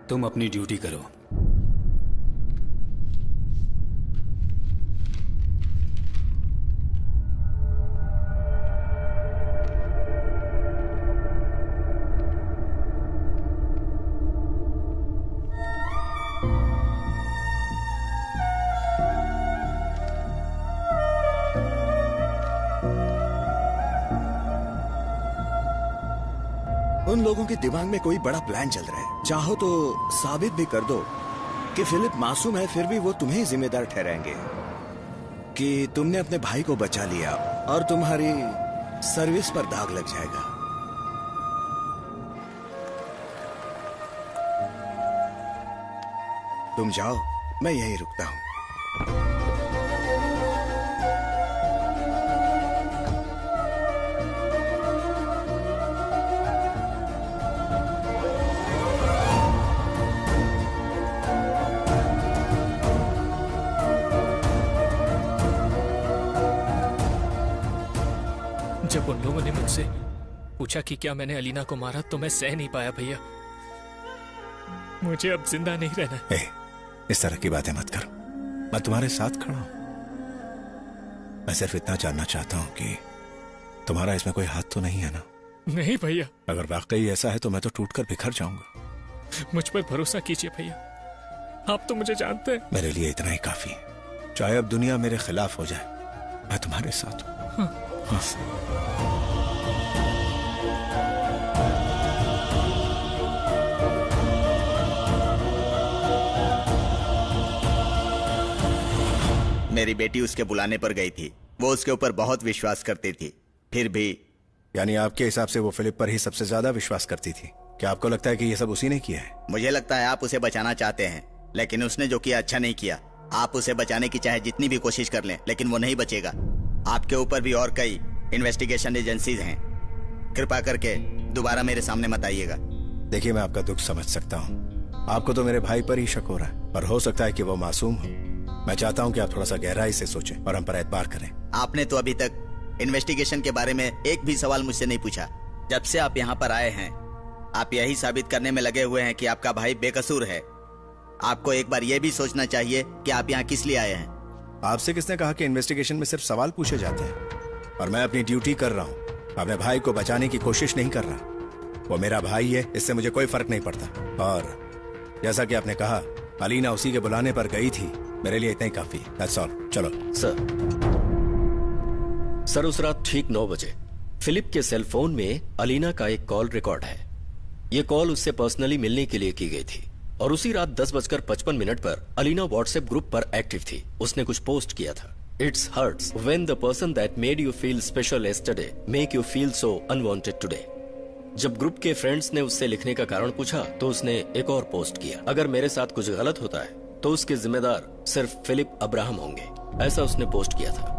तुम अपनी ड्यूटी करो। उन लोगों के दिमाग में कोई बड़ा प्लान चल रहा है। चाहो तो साबित भी कर दो कि फिलिप मासूम है, फिर भी वो तुम्हें जिम्मेदार ठहराएंगे कि तुमने अपने भाई को बचा लिया और तुम्हारी सर्विस पर दाग लग जाएगा। तुम जाओ, मैं यहीं रुकता हूं। जब उन लोगों ने मुझसे पूछा कि क्या मैंने अलीना को मारा तो मैं सह नहीं पाया भैया। मुझे अब जिंदा नहीं रहना। इस तरह की बातें मत करो। मैं तुम्हारे साथ खड़ा हूं। मैं सिर्फ इतना जानना चाहता हूं कि तुम्हारा इसमें कोई हाथ तो नहीं है ना? नहीं भैया। अगर वाकई ऐसा है तो मैं तो टूटकर बिखर जाऊंगा। मुझ पर भरोसा कीजिए भैया, आप तो मुझे जानते हैं। मेरे लिए इतना ही काफी है। चाहे अब दुनिया मेरे खिलाफ हो जाए, मैं तुम्हारे साथ हूं। मेरी बेटी उसके बुलाने पर गई थी। वो उसके ऊपर बहुत विश्वास करती थी, फिर भी। यानी आपके हिसाब से वो फिलिप पर ही सबसे ज्यादा विश्वास करती थी? क्या आपको लगता है कि ये सब उसी ने किया है? मुझे लगता है आप उसे बचाना चाहते हैं, लेकिन उसने जो किया अच्छा नहीं किया। आप उसे बचाने की चाहे जितनी भी कोशिश कर लें, लेकिन वो नहीं बचेगा। आपके ऊपर भी और कई इन्वेस्टिगेशन एजेंसीज हैं। कृपा करके दोबारा मेरे सामने मत आइएगा। देखिए, मैं आपका दुख समझ सकता हूँ। आपको तो मेरे भाई पर ही शक हो रहा है, पर हो सकता है कि वो मासूम हो। मैं चाहता हूँ कि आप थोड़ा सा गहराई से सोचें और हम पर एतबार करें। आपने तो अभी तक इन्वेस्टिगेशन के बारे में एक भी सवाल मुझसे नहीं पूछा। जब से आप यहाँ पर आए हैं, आप यही साबित करने में लगे हुए हैं कि आपका भाई बेकसूर है। आपको एक बार यह भी सोचना चाहिए कि आप यहाँ किस लिए आए हैं। आपसे किसने कहा कि इन्वेस्टिगेशन में सिर्फ सवाल पूछे जाते हैं? और मैं अपनी ड्यूटी कर रहा हूँ, अपने भाई को बचाने की कोशिश नहीं कर रहा। वो मेरा भाई है, इससे मुझे कोई फर्क नहीं पड़ता। और जैसा कि आपने कहा, अलीना उसी के बुलाने पर गई थी। मेरे लिए इतना ही काफी। That's all. चलो सर। सर उस रात ठीक 9 बजे फिलिप के सेल फोन में अलीना का एक कॉल रिकॉर्ड है। ये कॉल उससे पर्सनली मिलने के लिए की गई थी और उसी रात 10:55 पर अलीना व्हाट्सएप ग्रुप पर एक्टिव थी। उसने कुछ पोस्ट किया था, it's hurts when the person that made you feel special yesterday make you feel so unwanted today. जब ग्रुप के फ्रेंड्स ने उससे लिखने का कारण पूछा तो उसने एक और पोस्ट किया, अगर मेरे साथ कुछ गलत होता है तो उसके जिम्मेदार सिर्फ फिलिप अब्राहम होंगे, ऐसा उसने पोस्ट किया था।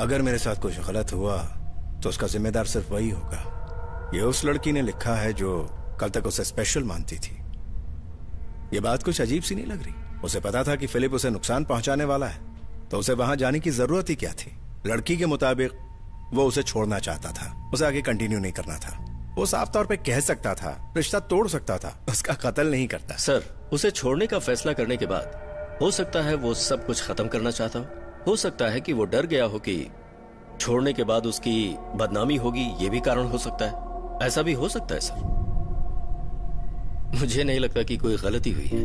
अगर मेरे साथ कुछ गलत हुआ तो उसका जिम्मेदार सिर्फ वही होगा। ये उस लड़की ने लिखा है जो कल तक उसे स्पेशल मानती थी। ये बात कुछ अजीब सी नहीं लग रही? उसे पता था कि फिलिप उसे नुकसान पहुंचाने वाला है, तो उसे वहां जाने की जरूरत ही क्या थी? लड़की के मुताबिक वो उसे छोड़ना चाहता था, उसे आगे कंटिन्यू नहीं करना था। वो साफ तौर पे कह सकता था, रिश्ता तोड़ सकता था, उसका कत्ल नहीं करता। सर, उसे छोड़ने का फैसला करने के बाद हो सकता है वो सब कुछ खत्म करना चाहता हो सकता है कि वो डर गया हो कि छोड़ने के बाद उसकी बदनामी होगी, ये भी कारण हो सकता है। ऐसा भी हो सकता है सर। मुझे नहीं लगता कि कोई गलती हुई है।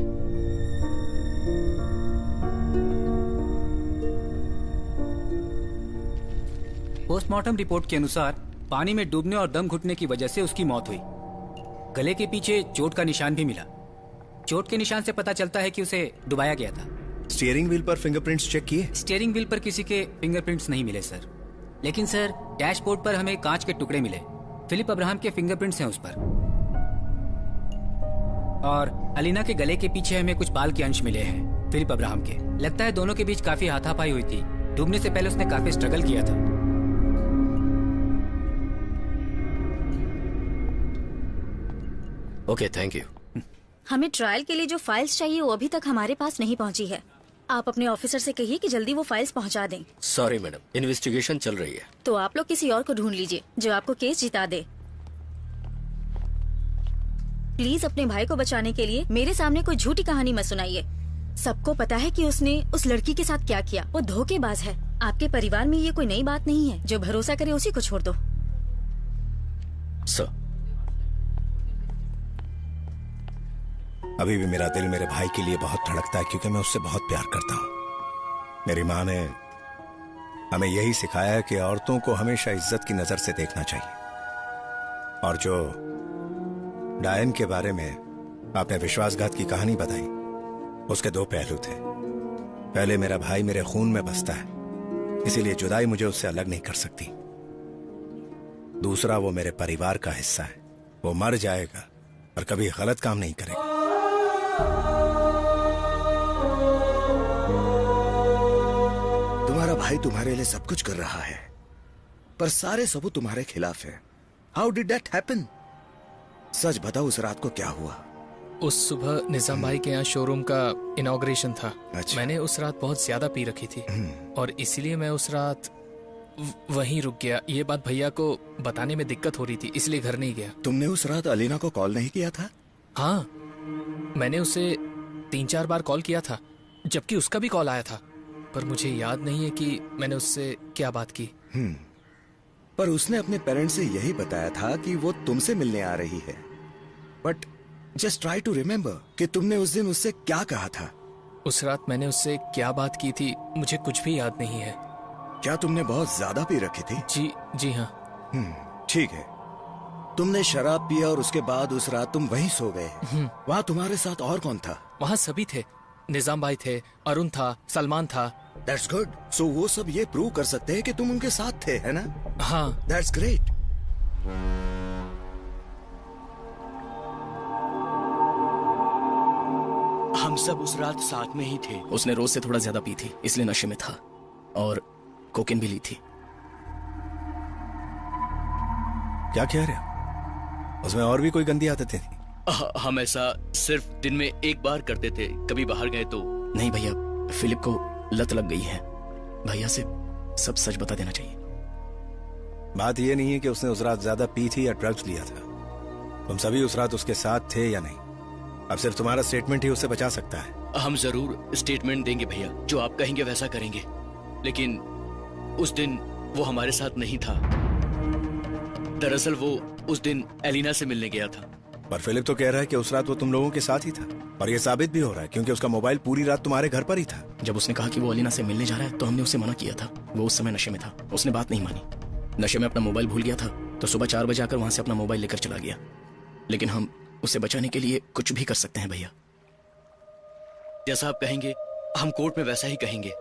पोस्टमार्टम रिपोर्ट के अनुसार पानी में डूबने और दम घुटने की वजह से उसकी मौत हुई। गले के पीछे चोट का निशान भी मिला। चोट के निशान से पता चलता है कि उसे डुबाया गया था। स्टीयरिंग व्हील पर फिंगरप्रिंट्स चेक किए? स्टीयरिंग व्हील पर किसी के फिंगरप्रिंट्स नहीं मिले सर, लेकिन सर डैशबोर्ड पर हमें कांच के टुकड़े मिले। फिलिप अब्राहम के फिंगरप्रिंट्स हैं उस पर। और अलीना के गले के पीछे हमें कुछ बाल के अंश मिले हैं फिलिप अब्राहम के। लगता है दोनों के बीच काफी हाथापाई हुई थी। डूबने से पहले उसने काफी स्ट्रगल किया था। Okay, thank you. हमें ट्रायल के लिए जो फाइल्स चाहिए वो अभी तक हमारे पास नहीं पहुंची है। आप अपने ऑफिसर से कहिए कि जल्दी वो फाइल्स पहुंचा दें। सॉरी मैडम, इन्वेस्टिगेशन चल रही है। तो आप लोग किसी और को ढूंढ लीजिए जो आपको केस जिता दे। प्लीज अपने भाई को बचाने के लिए मेरे सामने कोई झूठी कहानी मत सुनाइए। सबको पता है कि उसने उस लड़की के साथ क्या किया। वो धोखेबाज है। आपके परिवार में ये कोई नई बात नहीं है। जो भरोसा करे उसी को छोड़ दो। सर, अभी भी मेरा दिल मेरे भाई के लिए बहुत धड़कता है क्योंकि मैं उससे बहुत प्यार करता हूं। मेरी माँ ने हमें यही सिखाया है कि औरतों को हमेशा इज्जत की नजर से देखना चाहिए। और जो डायन के बारे में आपने विश्वासघात की कहानी बताई, उसके दो पहलू थे। पहले, मेरा भाई मेरे खून में बसता है, इसीलिए जुदाई मुझे उससे अलग नहीं कर सकती। दूसरा, वो मेरे परिवार का हिस्सा है। वो मर जाएगा और कभी गलत काम नहीं करेगा। तुम्हारा भाई तुम्हारे लिए सब कुछ कर रहा है, पर सारे सबूत तुम्हारे खिलाफ है। How did that happen? सच बताओ, उस रात को क्या हुआ? उस सुबह निजाम भाई के यहाँ शोरूम का इनॉग्रेशन था। अच्छा। मैंने उस रात बहुत ज्यादा पी रखी थी और इसीलिए मैं उस रात वहीं रुक गया। ये बात भैया को बताने में दिक्कत हो रही थी, इसलिए घर नहीं गया। तुमने उस रात अलीना को कॉल नहीं किया था? हाँ, मैंने उसे 3-4 बार कॉल किया था, जबकि उसका भी कॉल आया था, पर मुझे याद नहीं है कि मैंने उससे क्या बात की। पर उसने अपने पेरेंट्स से यही बताया था कि वो तुमसे मिलने आ रही है। But just try to remember कि तुमने उस दिन उससे क्या कहा था। उस रात मैंने उससे क्या बात की थी मुझे कुछ भी याद नहीं है। क्या तुमने बहुत ज्यादा पी रखी थी? जी हाँ। ठीक है। तुमने शराब पिया और उसके बाद उस रात तुम वहीं सो गए। वहाँ तुम्हारे साथ और कौन था? वहाँ सभी थे। निजाम भाई थे, अरुण था, सलमान था। That's good. So वो सब ये प्रूव कर सकते हैं कि तुम उनके साथ थे, है ना? हाँ। That's great. हम सब उस रात साथ में ही थे। उसने रोज से थोड़ा ज्यादा पी थी, इसलिए नशे में था, और कोकेन भी ली थी। क्या कह रहे हो? उसमें और भी कोई गंदी आदतें थी? हम ऐसा सिर्फ दिन में एक बार करते थे, कभी बाहर गए तो। नहीं भैया, फिलिप को लत लग गई है। भैया से सब सच बता देना चाहिए। बात यह नहीं है कि उसने उस रात ज्यादा पी थी या ड्रग्स लिया था। तुम सभी उस रात उसके साथ थे या नहीं? अब सिर्फ तुम्हारा स्टेटमेंट ही उससे बचा सकता है। हम जरूर स्टेटमेंट देंगे भैया, जो आप कहेंगे वैसा करेंगे। लेकिन उस दिन वो हमारे साथ नहीं था। दरअसल वो उस दिन एलिना से मिलने गया था। पर फिलिप तो कह रहा है कि उस रात वो तुम लोगों के साथ ही था, और ये साबित भी हो रहा है क्योंकि उसका मोबाइल पूरी रात तुम्हारे घर पर ही था। जब उसने कहा कि वो अलीना से मिलने जा रहा है तो हमने उसे मना किया था। वो उस समय नशे में था, उसने बात नहीं मानी। नशे में अपना मोबाइल भूल गया था तो सुबह 4 बजे आकर वहां से अपना मोबाइल लेकर चला गया। लेकिन हम उसे बचाने के लिए कुछ भी कर सकते हैं भैया। जैसा आप कहेंगे हम कोर्ट में वैसा ही कहेंगे।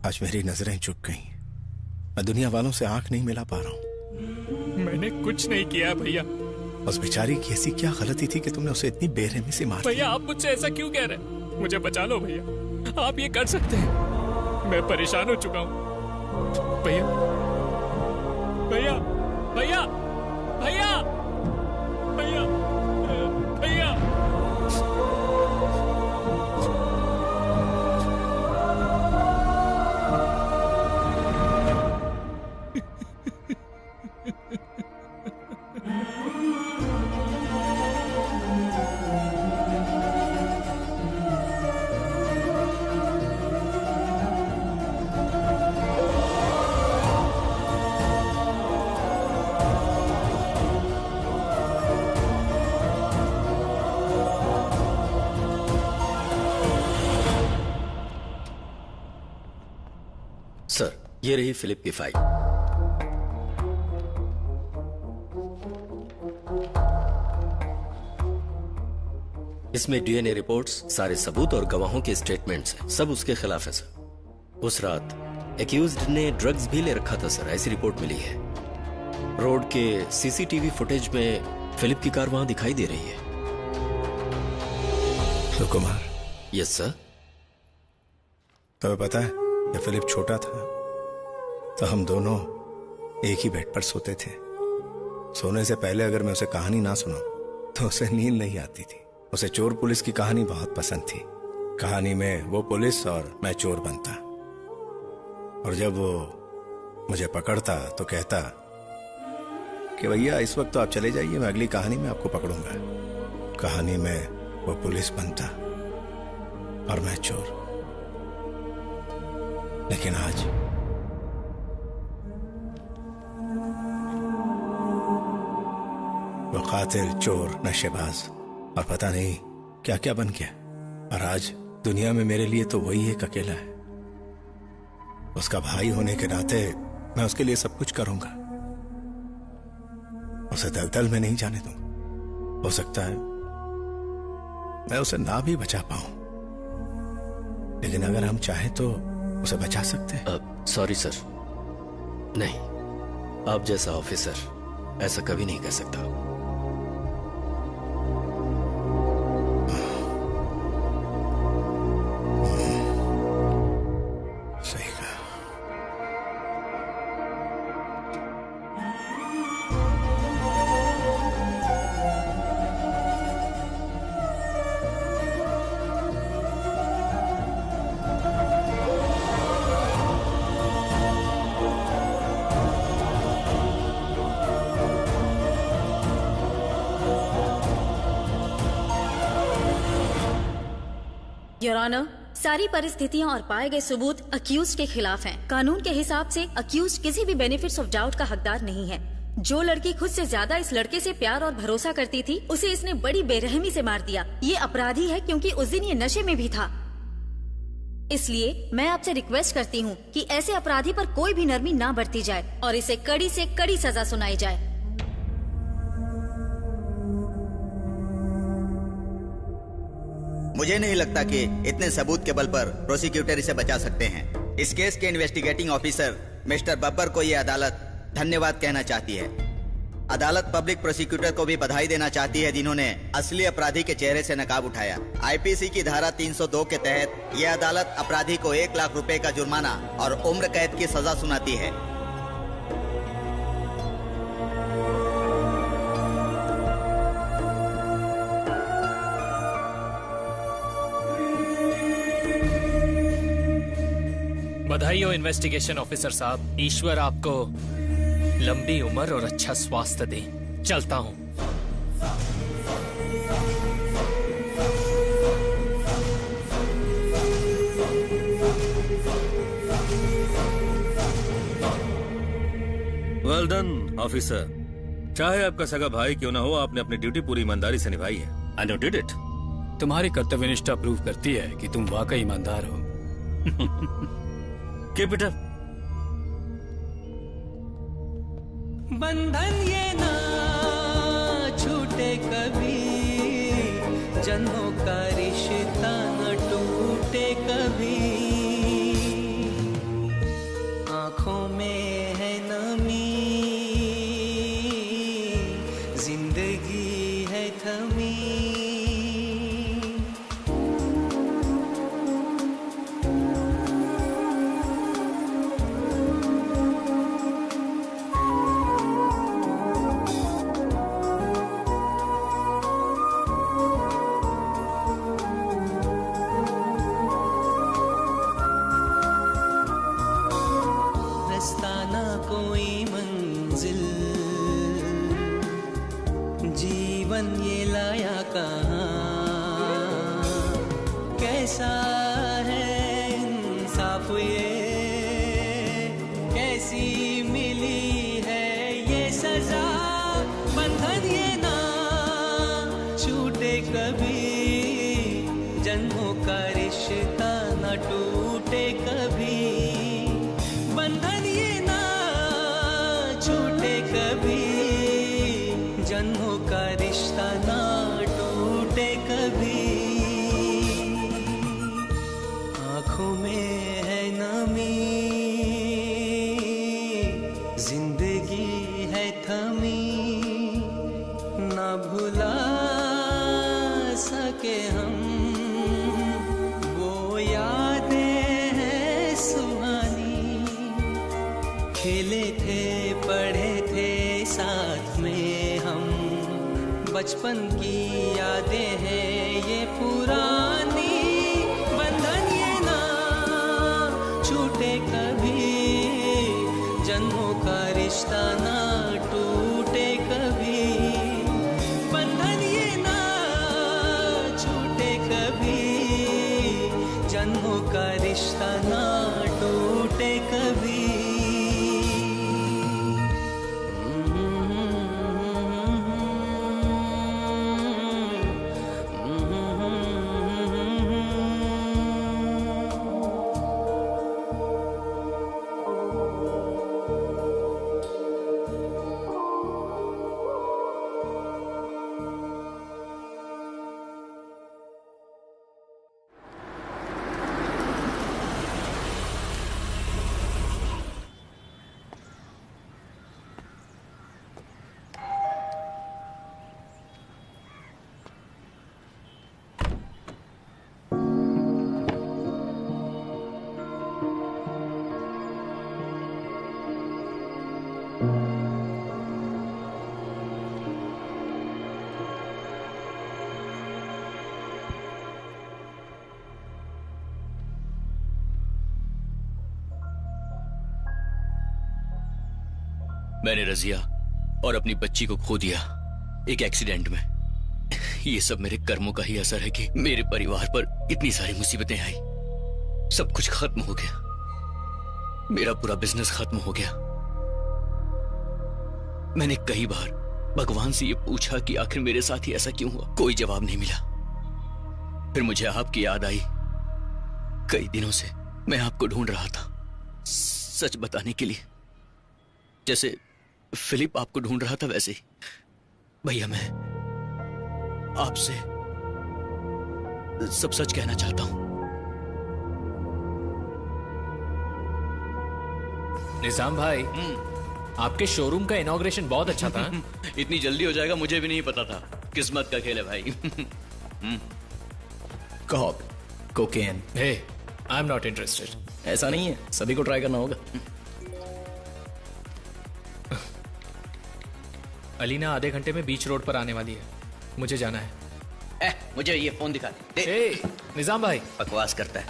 आज मेरी नजरें झुक गई। मैं दुनिया वालों से आंख नहीं मिला पा रहा हूं। मैंने कुछ नहीं किया भैया। उस बेचारी की ऐसी क्या गलती थी कि तुमने उसे इतनी बेरहमी से मार भैया आप मुझसे ऐसा क्यों कह रहे हैं? मुझे बचा लो भैया, आप ये कर सकते हैं। मैं परेशान हो चुका हूँ भैया। भैया भैया भैया भैया भैया सर, ये रही फिलिप की फाइल। इसमें डीएनए रिपोर्ट्स, सारे सबूत और गवाहों के स्टेटमेंट्स हैं। सब उसके खिलाफ है सर। उस रात एक्यूज्ड ने ड्रग्स भी ले रखा था सर, ऐसी रिपोर्ट मिली है। रोड के सीसीटीवी फुटेज में फिलिप की कार वहां दिखाई दे रही है। तो कुमार। Yes sir. तुम्हें पता है जब फिलिप छोटा था तो हम दोनों एक ही बेड पर सोते थे। सोने से पहले अगर मैं उसे कहानी ना सुनाऊं तो उसे नींद नहीं आती थी। उसे चोर पुलिस की कहानी बहुत पसंद थी। कहानी में वो पुलिस और मैं चोर बनता, और जब वो मुझे पकड़ता तो कहता कि भैया इस वक्त तो आप चले जाइए, मैं अगली कहानी में आपको पकड़ूंगा। कहानी में वो पुलिस बनता और मैं चोर। लेकिन आज वो कातिल, चोर, नशेबाज और पता नहीं क्या क्या बन गया। और आज दुनिया में मेरे लिए तो वही एक अकेला है। उसका भाई होने के नाते मैं उसके लिए सब कुछ करूंगा। उसे दलदल में नहीं जाने दूंगा। हो सकता है मैं उसे ना भी बचा पाऊं, लेकिन अगर हम चाहें तो उसे बचा सकते हैं। सॉरी सर, नहीं, आप जैसा ऑफिसर ऐसा कभी नहीं कह सकता। सही कहा। योर ऑनर, सारी परिस्थितियां और पाए गए सबूत अक्यूज के खिलाफ हैं। कानून के हिसाब से अक्यूज किसी भी बेनिफिट्स ऑफ डाउट का हकदार नहीं है। जो लड़की खुद से ज्यादा इस लड़के से प्यार और भरोसा करती थी, उसे इसने बड़ी बेरहमी से मार दिया। ये अपराधी है क्योंकि उस दिन ये नशे में भी था। इसलिए मैं आपसे रिक्वेस्ट करती हूँ कि ऐसे अपराधी पर कोई भी नरमी ना बरती जाए और इसे कड़ी से कड़ी सजा सुनाई जाए। मुझे नहीं लगता कि इतने सबूत के बल पर प्रोसिक्यूटर इसे बचा सकते हैं। इस केस के इन्वेस्टिगेटिंग ऑफिसर मिस्टर बब्बर को ये अदालत धन्यवाद कहना चाहती है। अदालत पब्लिक प्रोसिक्यूटर को भी बधाई देना चाहती है जिन्होंने असली अपराधी के चेहरे से नकाब उठाया। आईपीसी की धारा 302 के तहत यह अदालत अपराधी को 1 लाख रुपए का जुर्माना और उम्र कैद की सजा सुनाती है। बधाई हो इन्वेस्टिगेशन ऑफिसर साहब। ईश्वर आपको लंबी उम्र और अच्छा स्वास्थ्य दे। चलता हूँ। Well done officer. चाहे आपका सगा भाई क्यों ना हो, आपने अपनी ड्यूटी पूरी ईमानदारी से निभाई है। I know did it. तुम्हारी कर्तव्यनिष्ठा प्रूव करती है कि तुम वाकई ईमानदार हो। Keep it up. बंधन ये ना छूटे कभी, जन्मों का रिश्ता न टूटे कभी। आंखों में है नमी, जिंदगी है थमी। रास्ता ना कोई मंजिल, जीवन ये लाया कहाँ। कैसा है इंसाफ ये, कैसी मिली है ये सजा। बंधन ये ना छूटे कभी, जन्मों का रिश्ता न टूटे कभी। बंधन ये ना छूटे कभी, जन्मों का रिश्ता ना टूटे कभी। आंखों में है नमी, जिंदगी है थमी। ना भुला सके हम वो यादें हैं सुहानी। खेले थे पढ़े थे साथ में हम, बचपन की यादें हैं ये पुरानी। बंधन ये ना छूटे कभी, जन्मों का रिश्ता ना टूटे कभी। बंधन ये ना छूटे कभी, जन्मों का रिश्ता ना टूटे कभी। मैंने रजिया और अपनी बच्ची को खो दिया एक एक्सीडेंट में। ये सब मेरे कर्मों का ही असर है कि मेरे परिवार पर इतनी सारी मुसीबतें आई। सब कुछ खत्म हो गया, मेरा पूरा बिजनेस खत्म हो गया। मैंने कई बार भगवान से ये पूछा कि आखिर मेरे साथ ही ऐसा क्यों हुआ, कोई जवाब नहीं मिला। फिर मुझे आपकी याद आई। कई दिनों से मैं आपको ढूंढ रहा था, सच बताने के लिए। जैसे फिलिप आपको ढूंढ रहा था वैसे ही भैया मैं आपसे सब सच कहना चाहता हूं। निजाम भाई, आपके शोरूम का इनॉग्रेशन बहुत अच्छा था। इतनी जल्दी हो जाएगा मुझे भी नहीं पता था। किस्मत का खेल है भाई। Coke, cocaine. Hey, I am not interested. ऐसा नहीं है, सभी को ट्राई करना होगा। अलीना आधे घंटे में बीच रोड पर आने वाली है, मुझे जाना है। मुझे ये फोन दिखा दे। निजाम भाई बकवास करता है।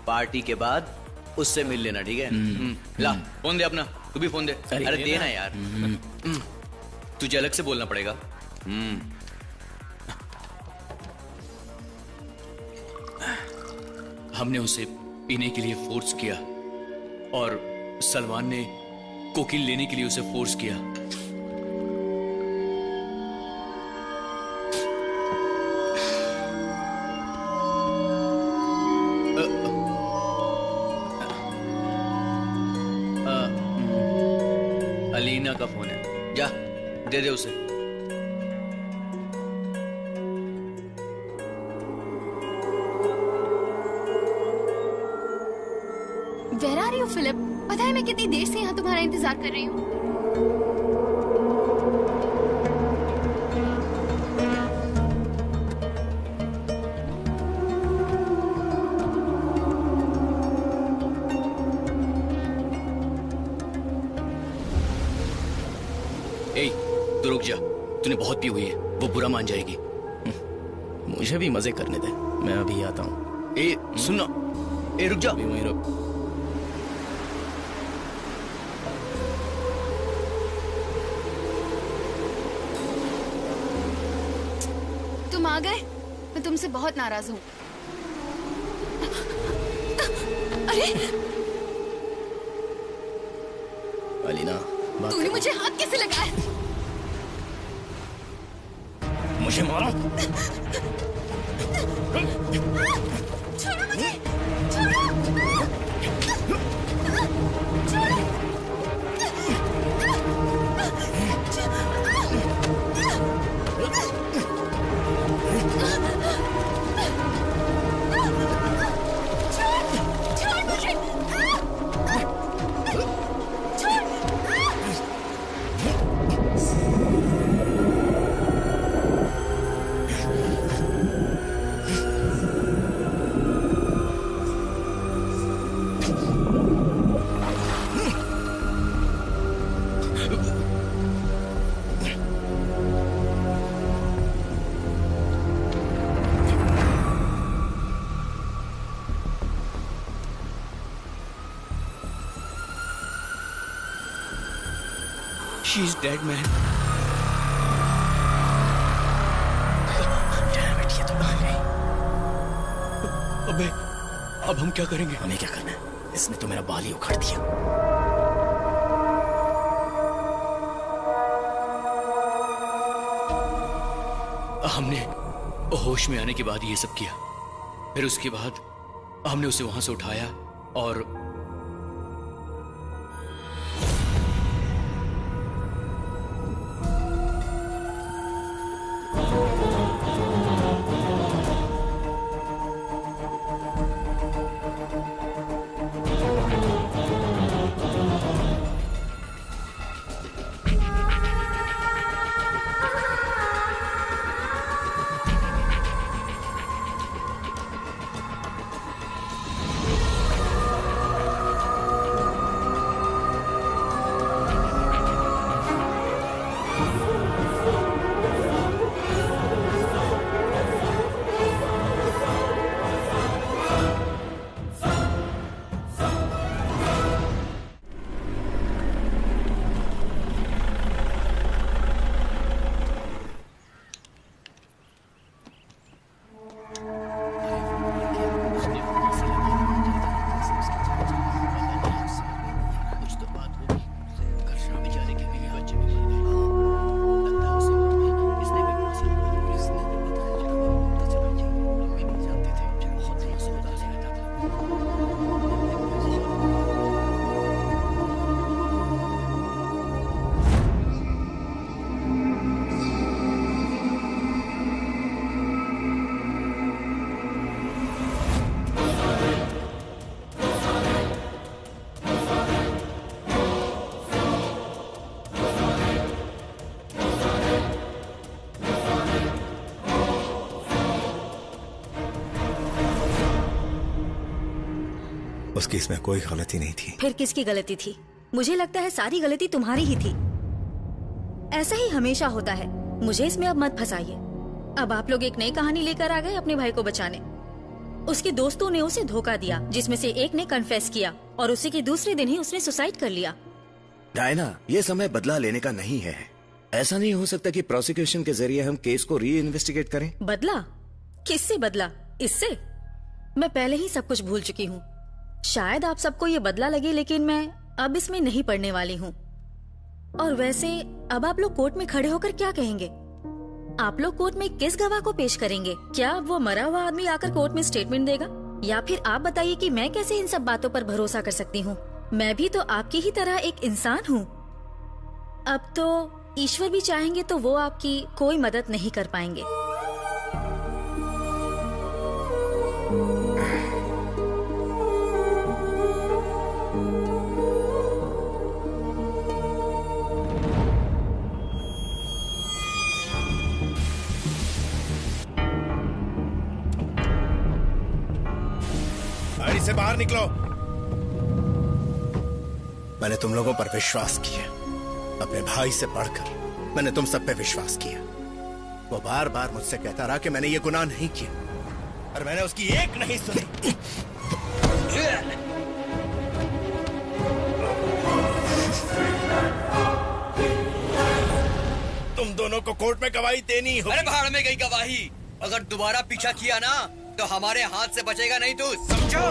पार्टी के बाद उससे मिल लेना, ठीक है? ला फोन दे अपना। तू भी फोन दे। अरे देना यार। तुझे अलग से बोलना पड़ेगा। हमने उसे पीने के लिए फोर्स किया और सलमान ने कोकीन लेने के लिए उसे फोर्स किया। अलीना का फोन है, जा दे दे उसे। Where are you, Philip? पता है मैं कितनी देर से यहाँ तुम्हारा इंतजार कर रही हूँ। ए, तू रुक जा, तूने बहुत पी हुई है, वो बुरा मान जाएगी। मुझे भी मजे करने दे, मैं अभी आता हूँ। ए सुन ना, ए रुक जा। वहीं रुक। तुम आ गए? मैं तुमसे बहुत नाराज हूँ। अरे अलीना, तूने मुझे हाथ कैसे लगाया? मुझे मारो। छोड़ो मुझे, छोड़ो। She's dead, man. Damn it, ये तो भाग गई। अबे, अब हम क्या करेंगे? हमें क्या करना है? इसने तो मेरा बाल ही उखाड़ दिया। हमने होश में आने के बाद ये सब किया। फिर उसके बाद हमने उसे वहां से उठाया और उसकी इसमें कोई गलती नहीं थी। फिर किसकी गलती थी? मुझे लगता है सारी गलती तुम्हारी ही थी। ऐसा ही हमेशा होता है। मुझे इसमें अब मत फंसाइए। अब आप लोग एक नई कहानी लेकर आ गए अपने भाई को बचाने। उसके दोस्तों ने उसे धोखा दिया, जिसमें से एक ने कन्फेस किया और उसी के दूसरे दिन ही उसने सुसाइड कर लिया। डायना, ये समय बदला लेने का नहीं है। ऐसा नहीं हो सकता कि प्रोसिक्यूशन के जरिए हम केस को री इन्वेस्टिगेट करें? बदला? किससे बदला? इससे? मैं पहले ही सब कुछ भूल चुकी हूँ। शायद आप सबको ये बदला लगे, लेकिन मैं अब इसमें नहीं पड़ने वाली हूँ। और वैसे अब आप लोग कोर्ट में खड़े होकर क्या कहेंगे? आप लोग कोर्ट में किस गवाह को पेश करेंगे? क्या वो मरा हुआ आदमी आकर कोर्ट में स्टेटमेंट देगा? या फिर आप बताइए कि मैं कैसे इन सब बातों पर भरोसा कर सकती हूँ? मैं भी तो आपकी ही तरह एक इंसान हूँ। अब तो ईश्वर भी चाहेंगे तो वो आपकी कोई मदद नहीं कर पाएंगे। गाड़ी से बाहर निकलो। मैंने तुम लोगों पर विश्वास किया, अपने भाई से बढ़कर मैंने तुम सब पे विश्वास किया। वो बार बार मुझसे कहता रहा कि मैंने ये गुनाह नहीं किया, और मैंने उसकी एक नहीं सुनी। तुम दोनों को कोर्ट में गवाही देनी होगी। अरे भाड़ में गई गवाही। अगर दोबारा पीछा किया ना तो हमारे हाथ से बचेगा नहीं, तू समझो।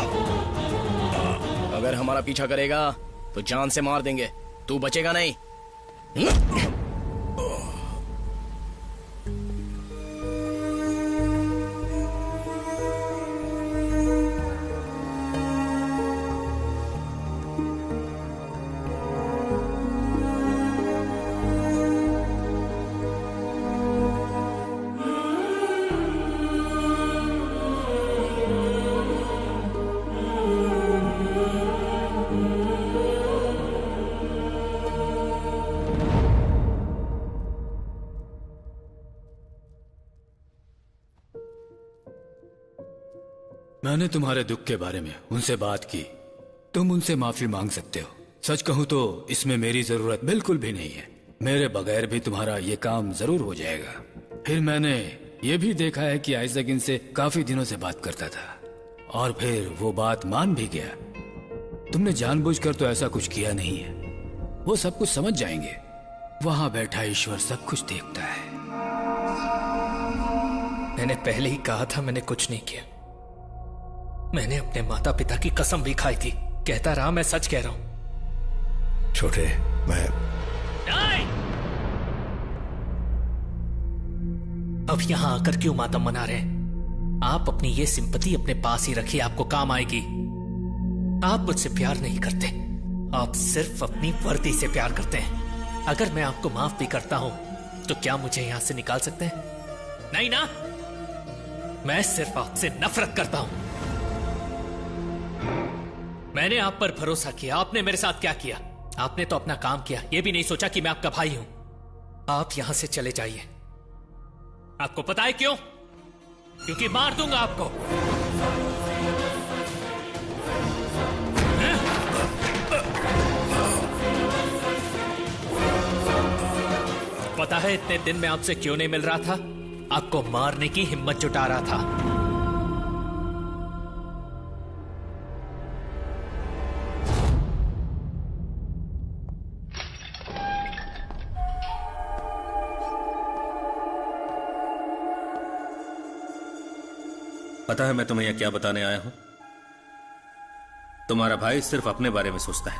अगर हमारा पीछा करेगा तो जान से मार देंगे, तू बचेगा नहीं। मैंने तुम्हारे दुख के बारे में उनसे बात की। तुम उनसे माफी मांग सकते हो। सच कहूं तो इसमें मेरी जरूरत बिल्कुल भी नहीं है। मेरे बगैर भी तुम्हारा ये काम जरूर हो जाएगा। फिर मैंने ये भी देखा है कि आइजक इनसे काफी दिनों से बात करता था, और फिर वो बात मान भी गया। तुमने जानबूझकर तो ऐसा कुछ किया नहीं है। वो सब कुछ समझ जाएंगे। वहां बैठा ईश्वर सब कुछ देखता है। मैंने पहले ही कहा था मैंने कुछ नहीं किया। मैंने अपने माता पिता की कसम भी खाई थी। कहता रहा मैं सच कह रहा हूं। छोटे, मैं अब यहां आकर क्यों मातम मना रहे हैं? आप अपनी ये सिंपैथी अपने पास ही रखिए, आपको काम आएगी। आप मुझसे प्यार नहीं करते, आप सिर्फ अपनी वर्दी से प्यार करते हैं। अगर मैं आपको माफ भी करता हूं तो क्या मुझे यहां से निकाल सकते हैं? नहीं ना। मैं सिर्फ आपसे नफरत करता हूं। मैंने आप पर भरोसा किया, आपने मेरे साथ क्या किया? आपने तो अपना काम किया, यह भी नहीं सोचा कि मैं आपका भाई हूं। आप यहां से चले जाइए। आपको पता है क्यों? क्योंकि मार दूंगा आपको। पता है इतने दिन में आपसे क्यों नहीं मिल रहा था? आपको मारने की हिम्मत जुटा रहा था। पता है मैं तुम्हें यह क्या बताने आया हूं? तुम्हारा भाई सिर्फ अपने बारे में सोचता है।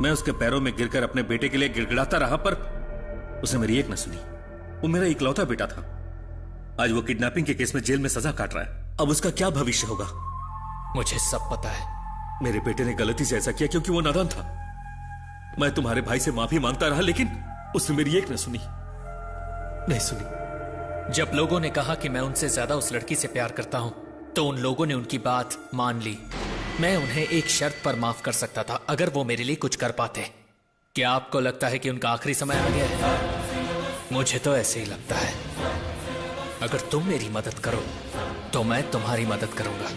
मैं उसके पैरों में गिरकर अपने बेटे के लिए गिड़गिड़ाता रहा, पर उसने मेरी एक न सुनी। वो मेरा इकलौता बेटा था। आज वो किडनैपिंग के केस में जेल में सजा काट रहा है। अब उसका क्या भविष्य होगा? मुझे सब पता है। मेरे बेटे ने गलती से ऐसा किया क्योंकि वो नादान था। मैं तुम्हारे भाई से माफी मांगता रहा, लेकिन उसने मेरी एक न सुनी, नहीं सुनी। जब लोगों ने कहा कि मैं उनसे ज्यादा उस लड़की से प्यार करता हूं, तो उन लोगों ने उनकी बात मान ली। मैं उन्हें एक शर्त पर माफ कर सकता था, अगर वो मेरे लिए कुछ कर पाते। क्या आपको लगता है कि उनका आखिरी समय आ गया है? मुझे तो ऐसे ही लगता है। अगर तुम मेरी मदद करो तो मैं तुम्हारी मदद करूंगा।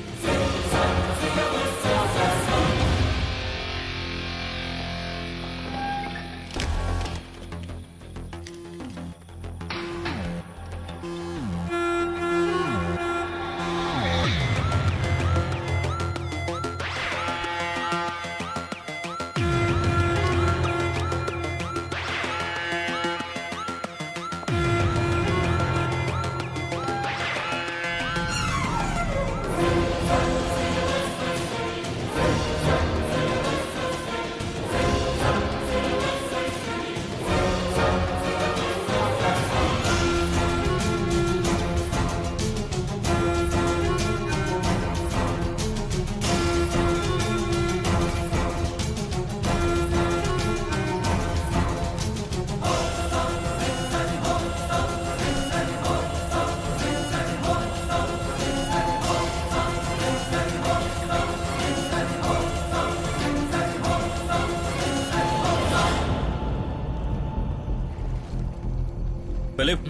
Philip,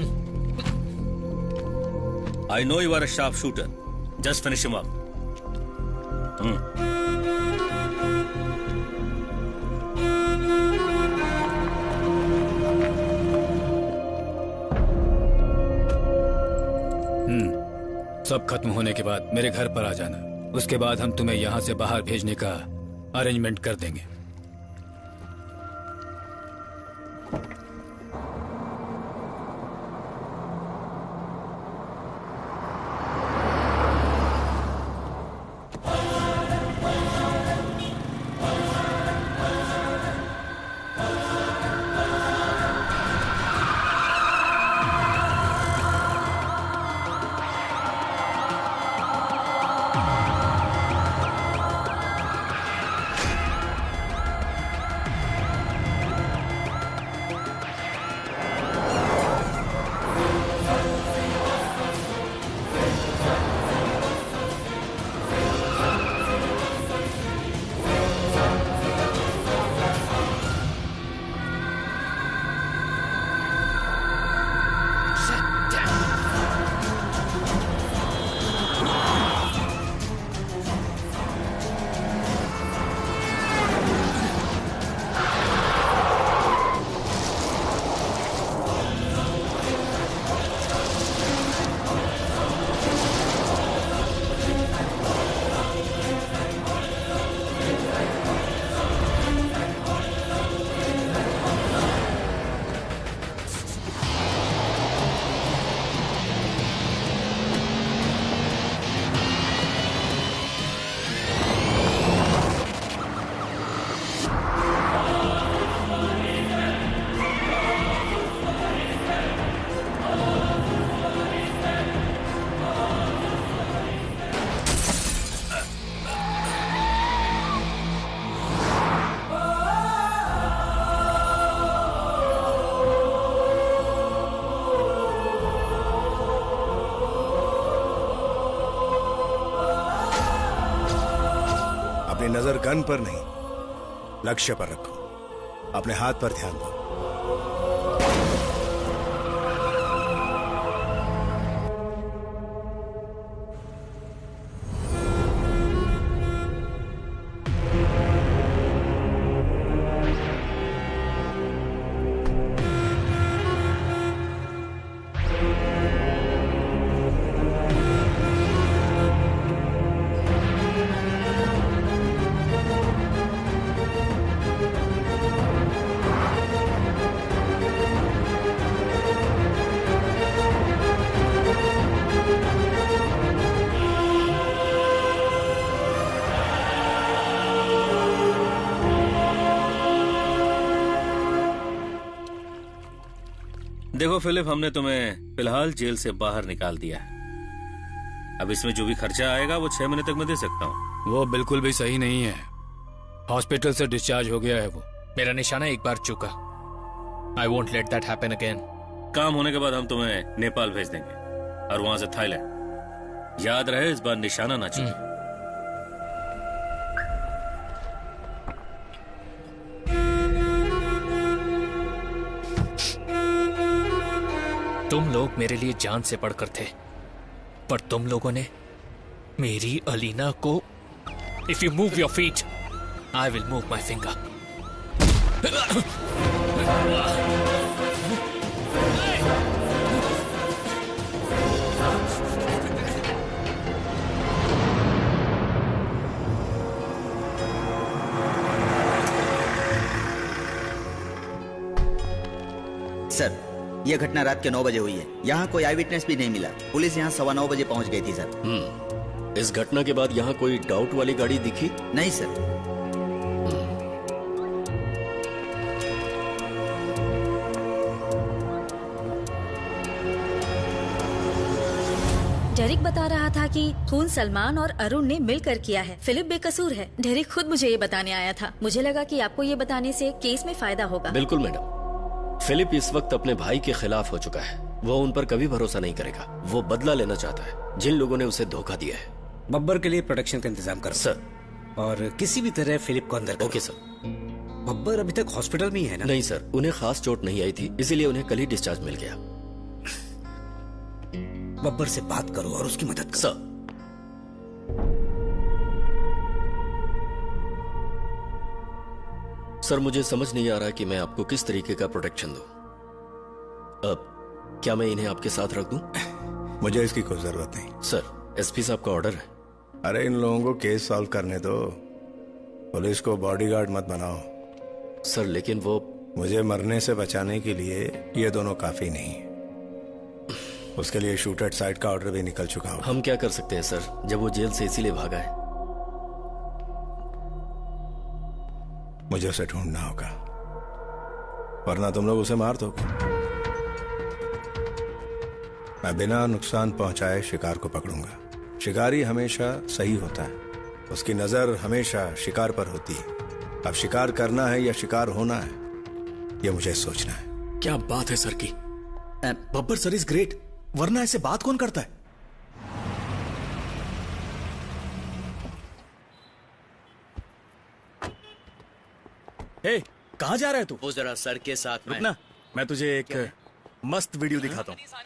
I know you are a sharp shooter. Just finish him up. सब खत्म होने के बाद मेरे घर पर आ जाना। उसके बाद हम तुम्हें यहाँ से बाहर भेजने का अरेंजमेंट कर देंगे। नजर गन पर नहीं, लक्ष्य पर रखो। अपने हाथ पर ध्यान दो। देखो फिलिप, हमने तुम्हें फिलहाल जेल से बाहर निकाल दिया है। अब इसमें जो भी खर्चा आएगा वो 6 महीने तक मैं दे सकता हूँ। वो बिल्कुल भी सही नहीं है। हॉस्पिटल से डिस्चार्ज हो गया है वो। मेरा निशाना एक बार चुका। I won't let that happen again. काम होने के बाद हम तुम्हें नेपाल भेज देंगे और वहां से थाईलैंड। याद रहे, इस बार निशाना ना चुके। तुम लोग मेरे लिए जान से बढ़कर थे, पर तुम लोगों ने मेरी अलीना को If you move your feet, I will move my finger. Sir, यह घटना रात के 9 बजे हुई है। यहाँ कोई आई विटनेस भी नहीं मिला। पुलिस यहाँ 9:15 बजे पहुँच गई थी सर। इस घटना के बाद यहाँ कोई डाउट वाली गाड़ी दिखी? नहीं सर। डेरिक बता रहा था कि खून सलमान और अरुण ने मिलकर किया है। फिलिप बेकसूर है। डेरिक खुद मुझे ये बताने आया था। मुझे लगा कि आपको ये बताने से केस में फायदा होगा। बिल्कुल मैडम। फिलिप इस वक्त अपने भाई के खिलाफ हो चुका है। वो उन पर कभी भरोसा नहीं करेगा। वो बदला लेना चाहता है जिन लोगों ने उसे धोखा दिया है। बब्बर के लिए प्रोटेक्शन का इंतजाम करो सर, और किसी भी तरह फिलिप को अंदर करो। Okay sir. बब्बर अभी तक हॉस्पिटल में ही है ना? नहीं सर, उन्हें खास चोट नहीं आई थी, इसीलिए उन्हें कल ही डिस्चार्ज मिल गया। बब्बर से बात करो और उसकी मदद करो। सर, सर मुझे समझ नहीं आ रहा कि मैं आपको किस तरीके का प्रोटेक्शन दूं। अब क्या मैं इन्हें आपके साथ रख दूं? मुझे इसकी कोई जरूरत नहीं। सर, एसपी साहब का ऑर्डर है। अरे इन लोगों को केस सॉल्व करने दो, पुलिस को बॉडीगार्ड मत बनाओ। सर लेकिन वो मुझे मरने से बचाने के लिए ये दोनों काफी नहीं। उसके लिए शूट एट साइट का ऑर्डर भी निकल चुका हो। हम क्या कर सकते हैं सर, जब वो जेल से इसीलिए भागा है। मुझे उसे ढूंढना होगा, वरना तुम लोग उसे मार दोगे। मैं बिना नुकसान पहुंचाए शिकार को पकड़ूंगा। शिकारी हमेशा सही होता है, उसकी नजर हमेशा शिकार पर होती है। अब शिकार करना है या शिकार होना है, यह मुझे सोचना है। क्या बात है सर की। बब्बर सर इज ग्रेट, वरना ऐसे बात कौन करता है? हे, कहां जा रहा है तू? वो जरा सर के साथ में। रुकना, मैं तुझे एक मस्त वीडियो दिखाता हूं।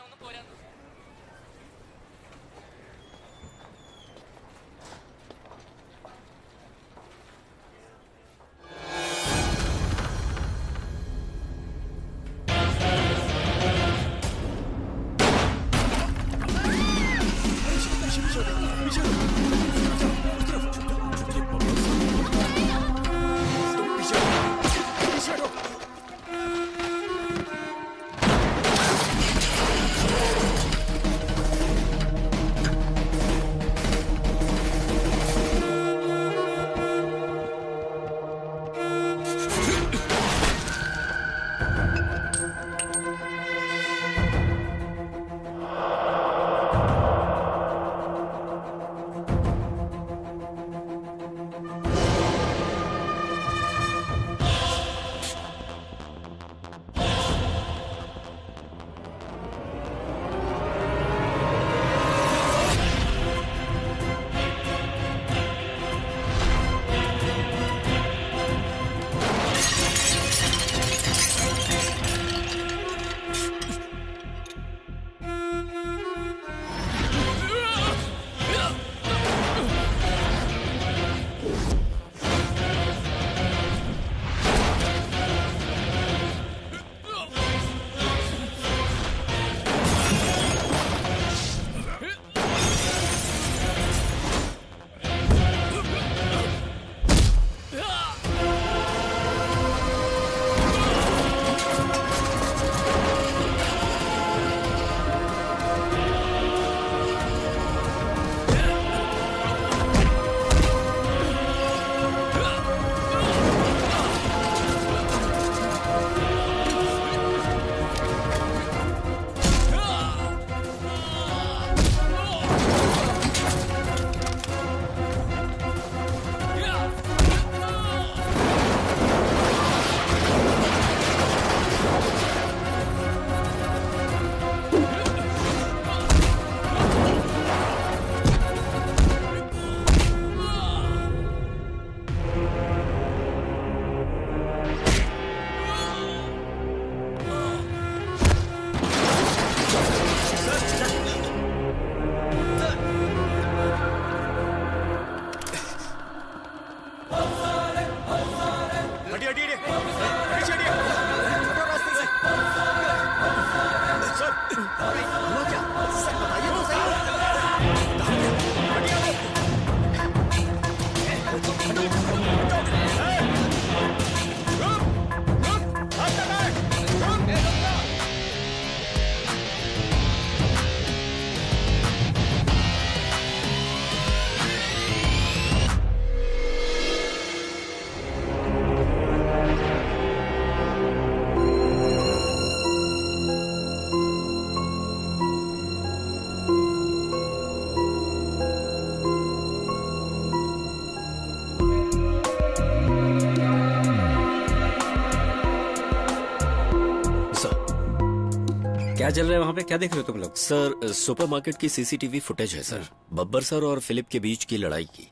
क्या चल रहा है वहाँ पे? क्या देख रहे हो तुम लोग? सर, सुपरमार्केट की सीसीटीवी फुटेज है सर, बब्बर सर और फिलिप के बीच की लड़ाई की।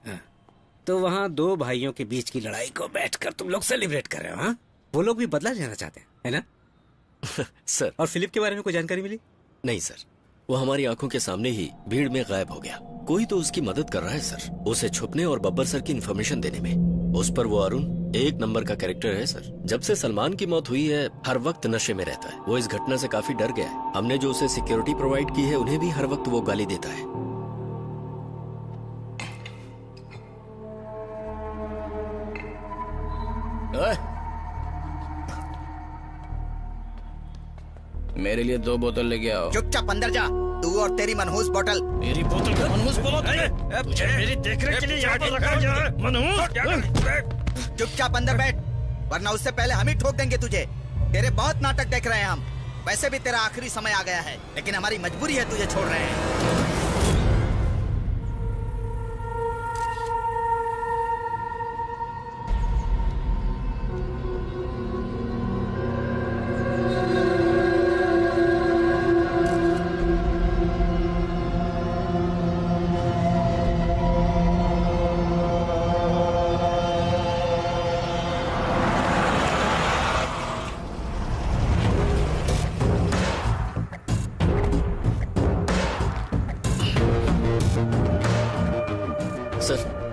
तो वहाँ दो भाइयों के बीच की लड़ाई को बैठकर तुम लोग सेलिब्रेट कर रहे हो? हाँ, वो लोग भी बदला लेना चाहते हैं, है ना? सर, और फिलिप के बारे में कोई जानकारी मिली? नहीं सर। वो हमारी आंखों के सामने ही भीड़ में गायब हो गया। कोई तो उसकी मदद कर रहा है सर, उसे छुपने और बब्बर सर की इन्फॉर्मेशन देने में। उस पर वो अरुण एक नंबर का कैरेक्टर है सर। जब से सलमान की मौत हुई है हर वक्त नशे में रहता है। वो इस घटना से काफी डर गया है। हमने जो उसे सिक्योरिटी प्रोवाइड की है उन्हें भी हर वक्त वो गाली देता है। मेरे लिए 2 बोतल लेके आओ। चुपचाप अंदर जा, तू और तेरी मनहूस बोतल। मेरी बोतल को मनहूस बोलो तुझे मेरी देखरेख के लिए यहाँ पर रखा गया है, मनहूस। चुपचाप अंदर बैठ, वरना उससे पहले हम ही ठोक देंगे तुझे। तेरे बहुत नाटक देख रहे हैं हम। वैसे भी तेरा आखिरी समय आ गया है, लेकिन हमारी मजबूरी है तुझे छोड़ रहे हैं।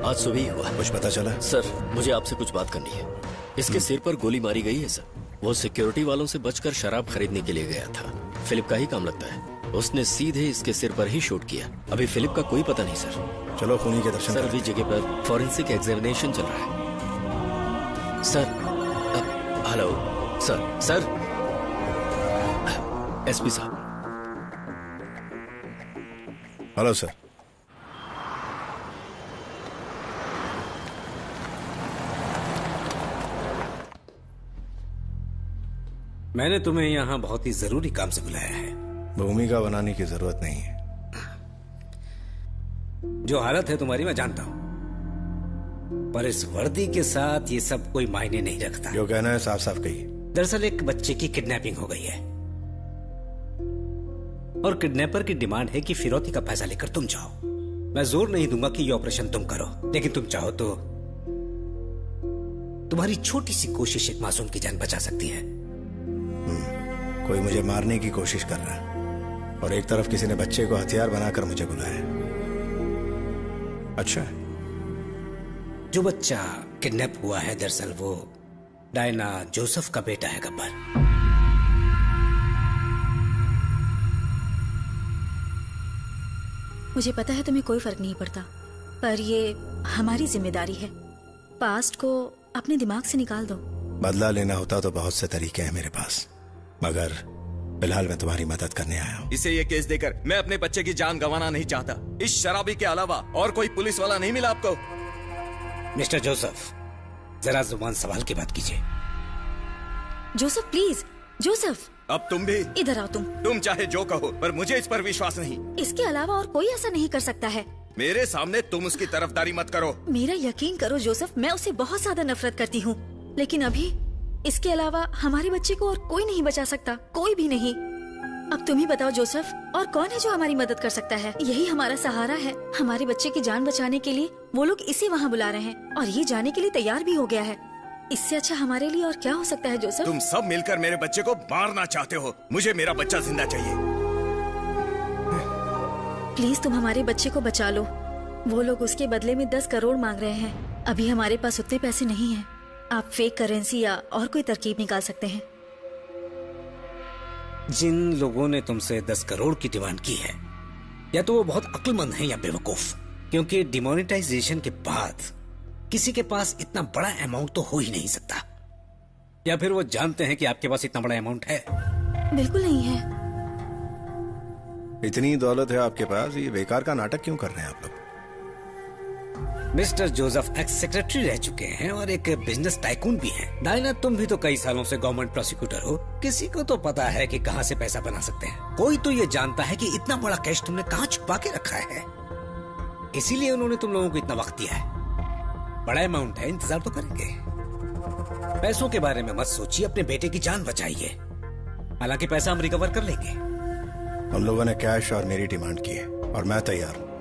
आज सुबह ही हुआ। कुछ पता चला? सर मुझे आपसे कुछ बात करनी है। इसके सिर पर गोली मारी गई है सर। वो सिक्योरिटी वालों से बचकर शराब खरीदने के लिए गया था। फिलिप का ही काम लगता है। उसने सीधे इसके सिर पर ही शूट किया। अभी फिलिप का कोई पता नहीं सर। चलो खूनी के दर्शन सर अभी जगह पर फॉरेंसिक एग्जामिनेशन चल रहा है sir. Hello sir. Sir SP साहब। Hello sir. मैंने तुम्हें यहाँ बहुत ही जरूरी काम से बुलाया है। भूमिका बनाने की जरूरत नहीं है। जो हालत है तुम्हारी मैं जानता हूँ, पर इस वर्दी के साथ ये सब कोई मायने नहीं रखता। जो कहना है साफ साफ कहिए। दरअसल एक बच्चे की किडनैपिंग हो गई है और किडनैपर की डिमांड है कि फिरौती का पैसा लेकर तुम जाओ। मैं जोर नहीं दूंगा कि ये ऑपरेशन तुम करो, लेकिन तुम चाहो तो तुम्हारी छोटी सी कोशिश एक मासूम की जान बचा सकती है। कोई मुझे मारने की कोशिश कर रहा है और एक तरफ किसी ने बच्चे को हथियार बनाकर मुझे बुलाया। अच्छा, जो बच्चा किडनैप हुआ है दरअसल वो डायना जोसेफ का बेटा है गब्बर। मुझे पता है तुम्हें कोई फर्क नहीं पड़ता, पर ये हमारी जिम्मेदारी है। पास्ट को अपने दिमाग से निकाल दो। बदला लेना होता तो बहुत से तरीके हैं मेरे पास, मगर फिलहाल मैं तुम्हारी मदद करने आया हूँ। इसे ये केस देकर मैं अपने बच्चे की जान गंवाना नहीं चाहता। इस शराबी के अलावा और कोई पुलिस वाला नहीं मिला आपको? मिस्टर जोसेफ, जरा जुबान संभाल के बात कीजिए। Joseph please, Joseph. अब तुम भी इधर आओ। तुम चाहे जो कहो, पर मुझे इस पर विश्वास नहीं। इसके अलावा और कोई ऐसा नहीं कर सकता है। मेरे सामने तुम उसकी तरफदारी मत करो। मेरा यकीन करो जोसेफ, मैं उसे बहुत ज्यादा नफरत करती हूँ, लेकिन अभी इसके अलावा हमारे बच्चे को और कोई नहीं बचा सकता, कोई भी नहीं। अब तुम ही बताओ जोसेफ, और कौन है जो हमारी मदद कर सकता है? यही हमारा सहारा है। हमारे बच्चे की जान बचाने के लिए वो लोग इसे वहाँ बुला रहे हैं और ये जाने के लिए तैयार भी हो गया है। इससे अच्छा हमारे लिए और क्या हो सकता है जोसेफ? तुम सब मिलकर मेरे बच्चे को मारना चाहते हो। मुझे मेरा बच्चा जिंदा चाहिए। प्लीज तुम हमारे बच्चे को बचा लो। वो लोग उसके बदले में 10 करोड़ मांग रहे हैं। अभी हमारे पास उतने पैसे नहीं हैं। आप फेक करेंसी या और कोई तरकीब निकाल सकते हैं। जिन लोगों ने तुमसे 10 करोड़ की डिमांड की है, या तो वो बहुत अक्लमंद हैं या बेवकूफ, क्योंकि डिमोनेटाइजेशन के बाद किसी के पास इतना बड़ा अमाउंट तो हो ही नहीं सकता। या फिर वो जानते हैं कि आपके पास इतना बड़ा अमाउंट है। बिल्कुल नहीं है। इतनी दौलत है आपके पास, ये बेकार का नाटक क्यों कर रहे हैं आप लोग? मिस्टर जोसेफ एक्स सेक्रेटरी रह चुके हैं और एक बिजनेस टाइकून भी हैं। डायना, तुम भी तो कई सालों से गवर्नमेंट प्रोसिक्यूटर हो। किसी को तो पता है कि कहां से पैसा बना सकते हैं। कोई तो ये जानता है कि इतना बड़ा कैश तुमने कहां छुपा के रखा है। इसीलिए उन्होंने तुम लोगों को इतना वक्त दिया है। बड़ा अमाउंट है, इंतजार तो करेंगे। पैसों के बारे में मत सोचिए, अपने बेटे की जान बचाइए। हालांकि पैसा हम रिकवर कर लेंगे। हम लोगों ने कैश और मेरी डिमांड की है और मैं तैयार हूँ।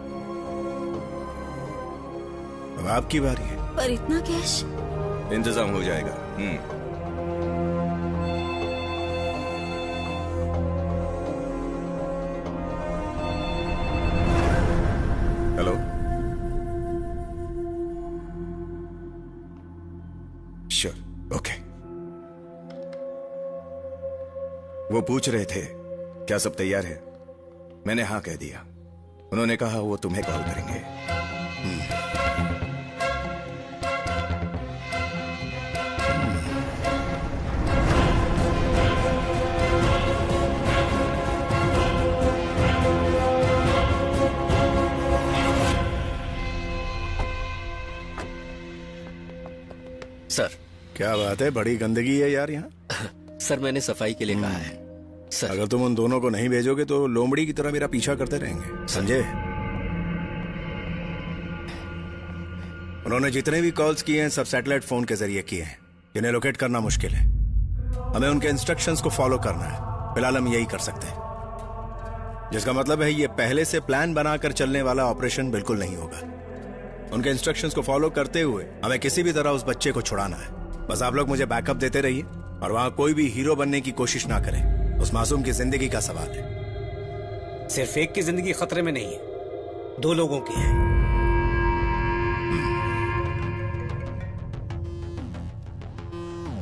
अब आपकी बारी है। पर इतना कैश? इंतजाम हो जाएगा। वो पूछ रहे थे क्या सब तैयार है। मैंने हाँ कह दिया। उन्होंने कहा वो तुम्हें कॉल करेंगे। सर क्या बात है, बड़ी गंदगी है यार यहाँ। सर मैंने सफाई के लिए कहा है। सर अगर तुम उन दोनों को नहीं भेजोगे तो लोमड़ी की तरह मेरा पीछा करते रहेंगे, समझे? उन्होंने जितने भी कॉल्स किए हैं सब सैटेलाइट फोन के जरिए किए हैं, जिन्हें लोकेट करना मुश्किल है। हमें उनके इंस्ट्रक्शंस को फॉलो करना है। फिलहाल हम यही कर सकते हैं, जिसका मतलब है ये पहले से प्लान बनाकर चलने वाला ऑपरेशन बिल्कुल नहीं होगा। उनके इंस्ट्रक्शंस को फॉलो करते हुए हमें किसी भी तरह उस बच्चे को छुड़ाना है। बस आप लोग मुझे बैकअप देते रहिए और वहां कोई भी हीरो बनने की कोशिश ना करें। उस मासूम की जिंदगी का सवाल है। सिर्फ एक की जिंदगी खतरे में नहीं है, 2 लोगों की है।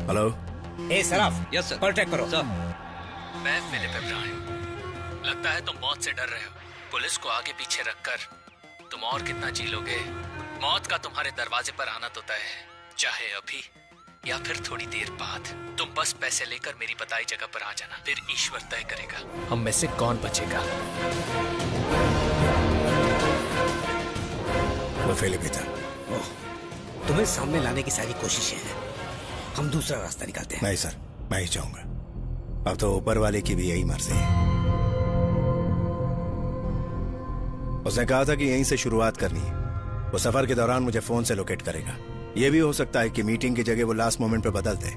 हेलो। ए सराफ, यस सर। कांटेक्ट करो। सर। मैं फिलिप इब्राहिम। लगता है तुम मौत से डर रहे हो। पुलिस को आगे पीछे रखकर तुम और कितना जी लोगे? मौत का तुम्हारे दरवाजे पर आना तो तय है, चाहे अभी या फिर थोड़ी देर बाद। तुम बस पैसे लेकर मेरी बताई जगह पर आ जाना, फिर ईश्वर तय करेगा हम में से कौन बचेगा। वो फिलिप था। तुम्हें सामने लाने की सारी कोशिशें हैं, हम दूसरा रास्ता निकालते हैं। नहीं सर, मैं ही चाहूंगा। अब तो ऊपर वाले की भी यही मर्जी है। उसने कहा था कि यहीं से शुरुआत करनी है। वो सफर के दौरान मुझे फोन से लोकेट करेगा। यह भी हो सकता है कि मीटिंग की जगह वो लास्ट मोमेंट पे बदल दे।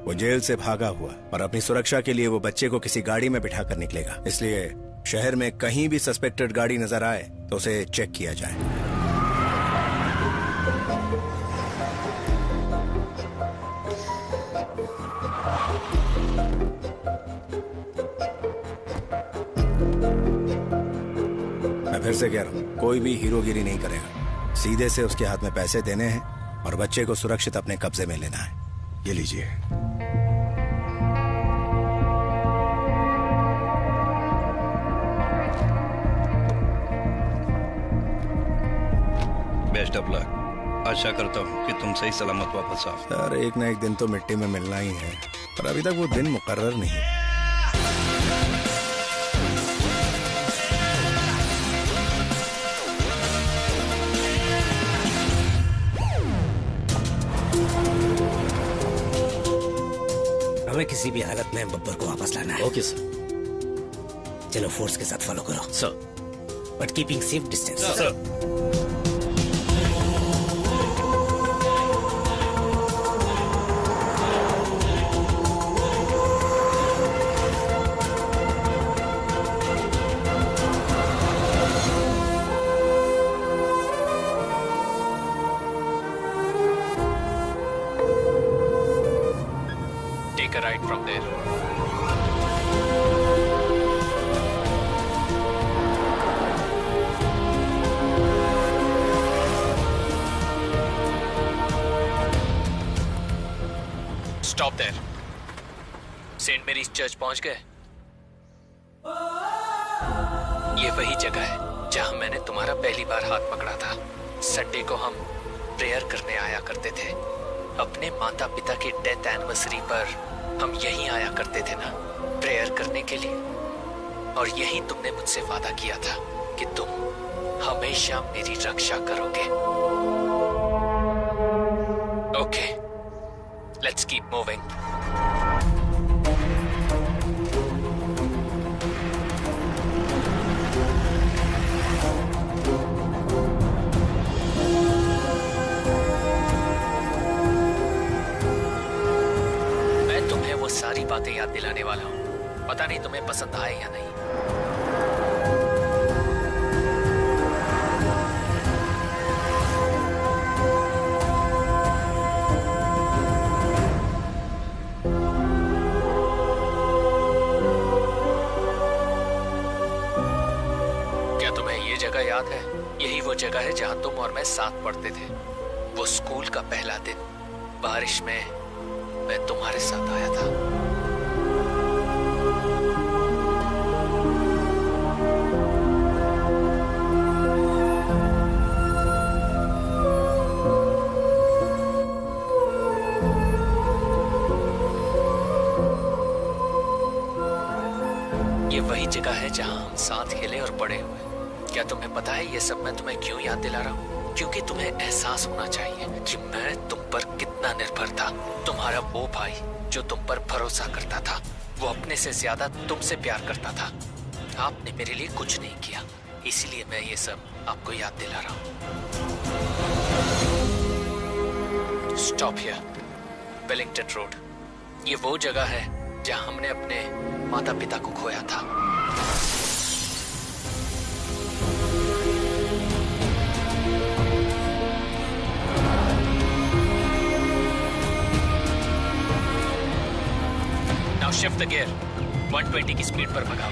वो जेल से भागा हुआ और अपनी सुरक्षा के लिए वो बच्चे को किसी गाड़ी में बिठा कर निकलेगा। इसलिए शहर में कहीं भी सस्पेक्टेड गाड़ी नजर आए तो उसे चेक किया जाए। मैं फिर से कह रहा हूं, कोई भी हीरोगिरी नहीं करेगा। सीधे से उसके हाथ में पैसे देने हैं और बच्चे को सुरक्षित अपने कब्जे में लेना है। ये लीजिए। Best of luck. आशा करता हूँ कि तुम सही सलामत वापस आओ। सर एक ना एक दिन तो मिट्टी में मिलना ही है, पर अभी तक वो दिन मुकर्रर नहीं है। हमें किसी भी हालत में बब्बर को वापस लाना है। Okay sir. चलो फोर्स के साथ फॉलो करो sir, but keeping safe distance. Sir. Take a right from there. Stop there. Saint Mary's church पहुंच गए? ये वही जगह है जहां मैंने तुम्हारा पहली बार हाथ पकड़ा था। संडे को हम प्रेयर करने आया करते थे। अपने माता पिता की डेथ एनिवर्सरी पर हम यहीं आया करते थे ना, प्रेयर करने के लिए। और यहीं तुमने मुझसे वादा किया था कि तुम हमेशा मेरी रक्षा करोगे। Okay, let's keep moving. सारी बातें याद दिलाने वाला हूं। पता नहीं तुम्हें पसंद आए या नहीं। क्या तुम्हें ये जगह याद है? यही वो जगह है जहां तुम और मैं साथ पढ़ते थे। वो स्कूल का पहला दिन, बारिश में मैं तुम्हारे साथ आया था। ये वही जगह है जहाँ हम साथ खेले और बड़े हुए। क्या तुम्हें पता है ये सब मैं तुम्हें क्यों याद दिला रहा हूँ? क्योंकि तुम्हें एहसास होना चाहिए कि मैं तुम पर कितना निर्भर था। तुम्हारा वो भाई जो तुम पर भरोसा करता था, वो अपने से ज्यादा तुमसे प्यार करता था। आपने मेरे लिए कुछ नहीं किया, इसलिए मैं ये सब आपको याद दिला रहा हूँ। Stop here, Wellington road. ये वो जगह है जहाँ हमने अपने माता पिता को खोया था। Now shift the gear. 120 की स्पीड पर भगाओ।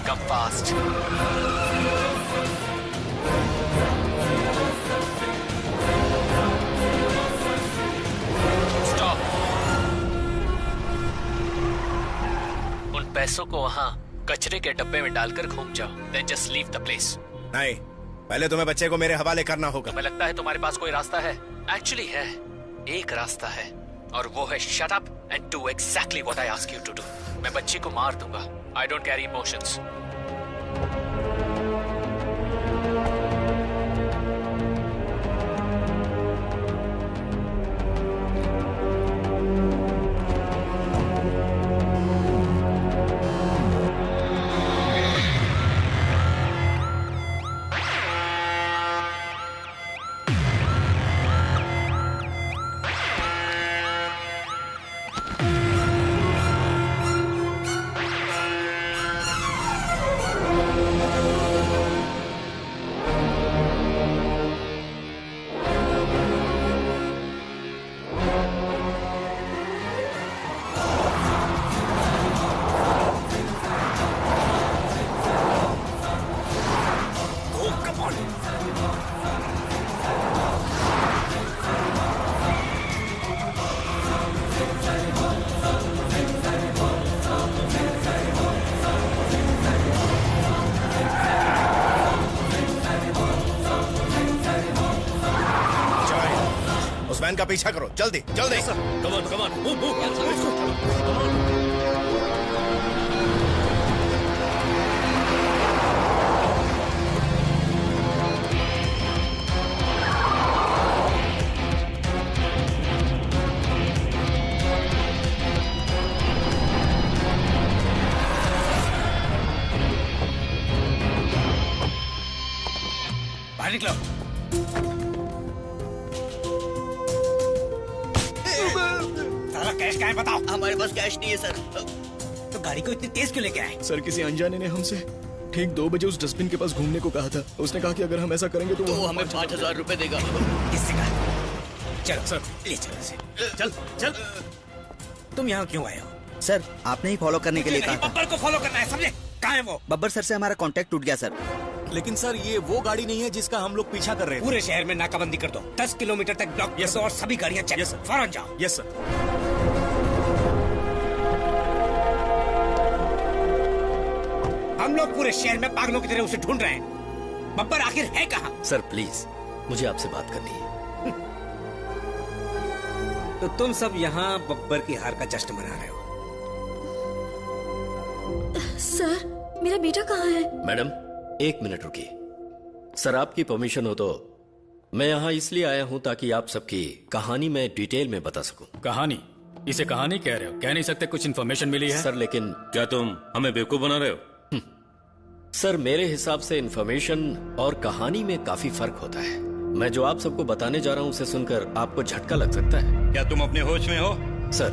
Come fast. Stop. उन पैसों को वहां कचरे के डब्बे में डालकर घूम जाओ। Then just leave the place. नहीं, पहले तुम्हें बच्चे को मेरे हवाले करना होगा। तुम्हें लगता है तुम्हारे पास कोई रास्ता है? एक्चुअली है, एक रास्ता है और वो है shut up and do exactly what I ask you to do. मैं बच्ची को मार दूंगा। I don't carry emotions. Van का पीछा करो, जल्दी जल्दी। कमान कमान, मूव मूव। बाहर निकलो। साला कैश कहाँ है बताओ? हमारे पास कैश नहीं है सर। तो गाड़ी को इतनी तेज क्यों लेके आए? सर किसी अनजाने ने हमसे ठीक 2 बजे उस डस्टबिन के पास घूमने को कहा था। उसने कहा कि अगर हम ऐसा करेंगे तो वो हमें 5,000 रुपए देगा। किससे कहा? चलो सर, ले चलो इसे। चल चल। तुम यहाँ क्यों आए हो? सर आपने ही फॉलो करने के लिए कहा था। बब्बर को फॉलो करना है, समझे? कहाँ है वो? बब्बर सर से हमारा कांटेक्ट टूट गया सर। लेकिन सर ये वो गाड़ी नहीं है जिसका हम लोग पीछा कर रहे थे। पूरे शहर में नाकाबंदी कर दो, 10 किलोमीटर तक ब्लॉक कर दो और सभी गाड़ियाँ चेक। Yes sir. फौरन जाओ। Yes sir. हम लोग पूरे शहर में पागलों की तरह उसे ढूंढ रहे हैं। बब्बर आखिर है कहाँ? सर प्लीज, मुझे आपसे बात करनी है। तो तुम सब यहाँ बब्बर की हार का जश्न मना रहे हो? सर मेरा बेटा कहाँ है? मैडम 1 मिनट रुकिए। सर आपकी परमिशन हो तो मैं यहाँ इसलिए आया हूँ ताकि आप सबकी कहानी में डिटेल में बता सकूं। कहानी? इसे कहानी कह रहे हो? कह नहीं सकते कुछ इन्फॉर्मेशन मिली है? सर लेकिन क्या तुम हमें बेवकूफ बना रहे हो? सर मेरे हिसाब से इन्फॉर्मेशन और कहानी में काफी फर्क होता है। मैं जो आप सबको बताने जा रहा हूँ उसे सुनकर आपको झटका लग सकता है। क्या तुम अपने होश में हो? सर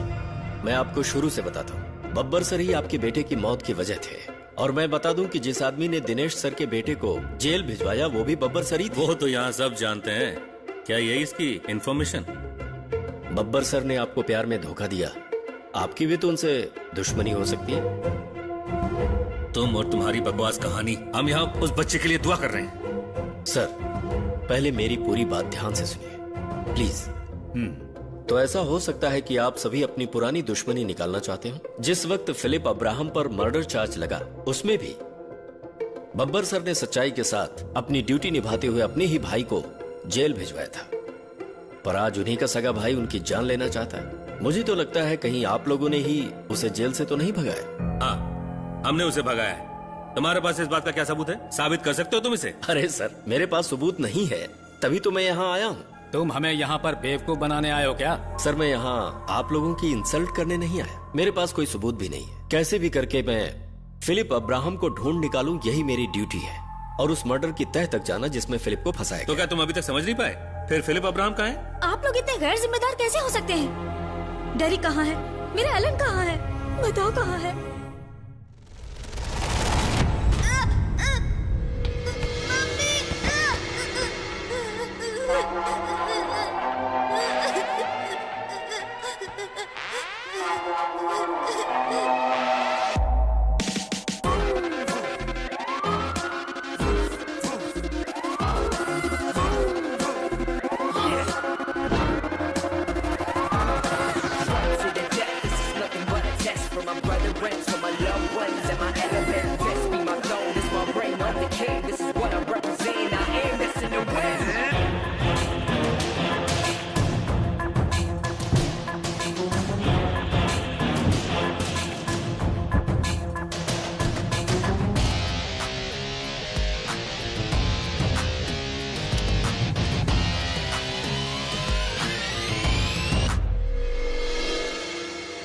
मैं आपको शुरू से बताता हूँ। बब्बर सर ही आपके बेटे की मौत की वजह थे। और मैं बता दूं कि जिस आदमी ने दिनेश सर के बेटे को जेल भिजवाया वो भी बब्बर सर ही थे। वो तो यहाँ सब जानते हैं। क्या यही इसकी इन्फॉर्मेशन? बब्बर सर ने आपको प्यार में धोखा दिया। आपकी भी तो उनसे दुश्मनी हो सकती है। तुम और तुम्हारी बकवास कहानी। हम यहाँ उस बच्चे के लिए दुआ कर रहे हैं। सर पहले मेरी पूरी बात ध्यान से सुनिए प्लीज। तो ऐसा हो सकता है कि आप सभी अपनी पुरानी दुश्मनी निकालना चाहते हो। जिस वक्त फिलिप अब्राहम पर मर्डर चार्ज लगा उसमें भी बब्बर सर ने सच्चाई के साथ अपनी ड्यूटी निभाते हुए अपने ही भाई को जेल भिजवाया था। पर आज उन्हीं का सगा भाई उनकी जान लेना चाहता है। मुझे तो लगता है कहीं आप लोगों ने ही उसे जेल से तो नहीं भगाया। हाँ, हमने उसे भगाया है। तुम्हारे पास इस बात का क्या सबूत है? साबित कर सकते हो तुम इसे? अरे सर, मेरे पास सबूत नहीं है, तभी तो मैं यहाँ आया हूँ। तुम हमें यहाँ पर बेवकूफ बनाने आए हो क्या? सर, मैं यहाँ आप लोगों की इंसल्ट करने नहीं आया। मेरे पास कोई सबूत भी नहीं है। कैसे भी करके मैं फिलिप अब्राहम को ढूंढ निकालूं, यही मेरी ड्यूटी है, और उस मर्डर की तह तक जाना जिसमें फिलिप को फंसाया गया। तो क्या तुम अभी तक समझ नहीं पाए? फिर फिलिप अब्राहम कहाँ है? आप लोग इतने गैर जिम्मेदार कैसे हो सकते हैं? डेरिक कहाँ है? मेरा एलन कहाँ है? बताओ कहाँ है?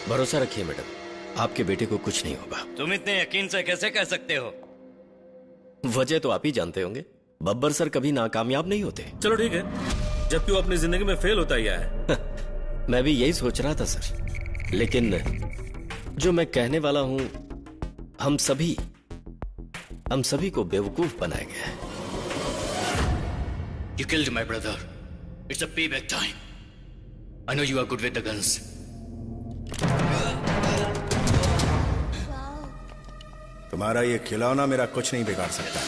भरोसा रखिए मैडम, आपके बेटे को कुछ नहीं होगा। तुम इतने यकीन से कैसे कह सकते हो? वजह तो आप ही जानते होंगे, बब्बर सर कभी नाकामयाब नहीं होते। चलो ठीक है, जबकि वो अपनी जिंदगी में फेल होता ही आया है। मैं भी यही सोच रहा था सर, लेकिन जो मैं कहने वाला हूं, हम सभी को बेवकूफ बनाया गया है। You killed my brother. It's a payback time. I know you are good with the guns. तुम्हारा ये खिलौना मेरा कुछ नहीं बिगाड़ सकता।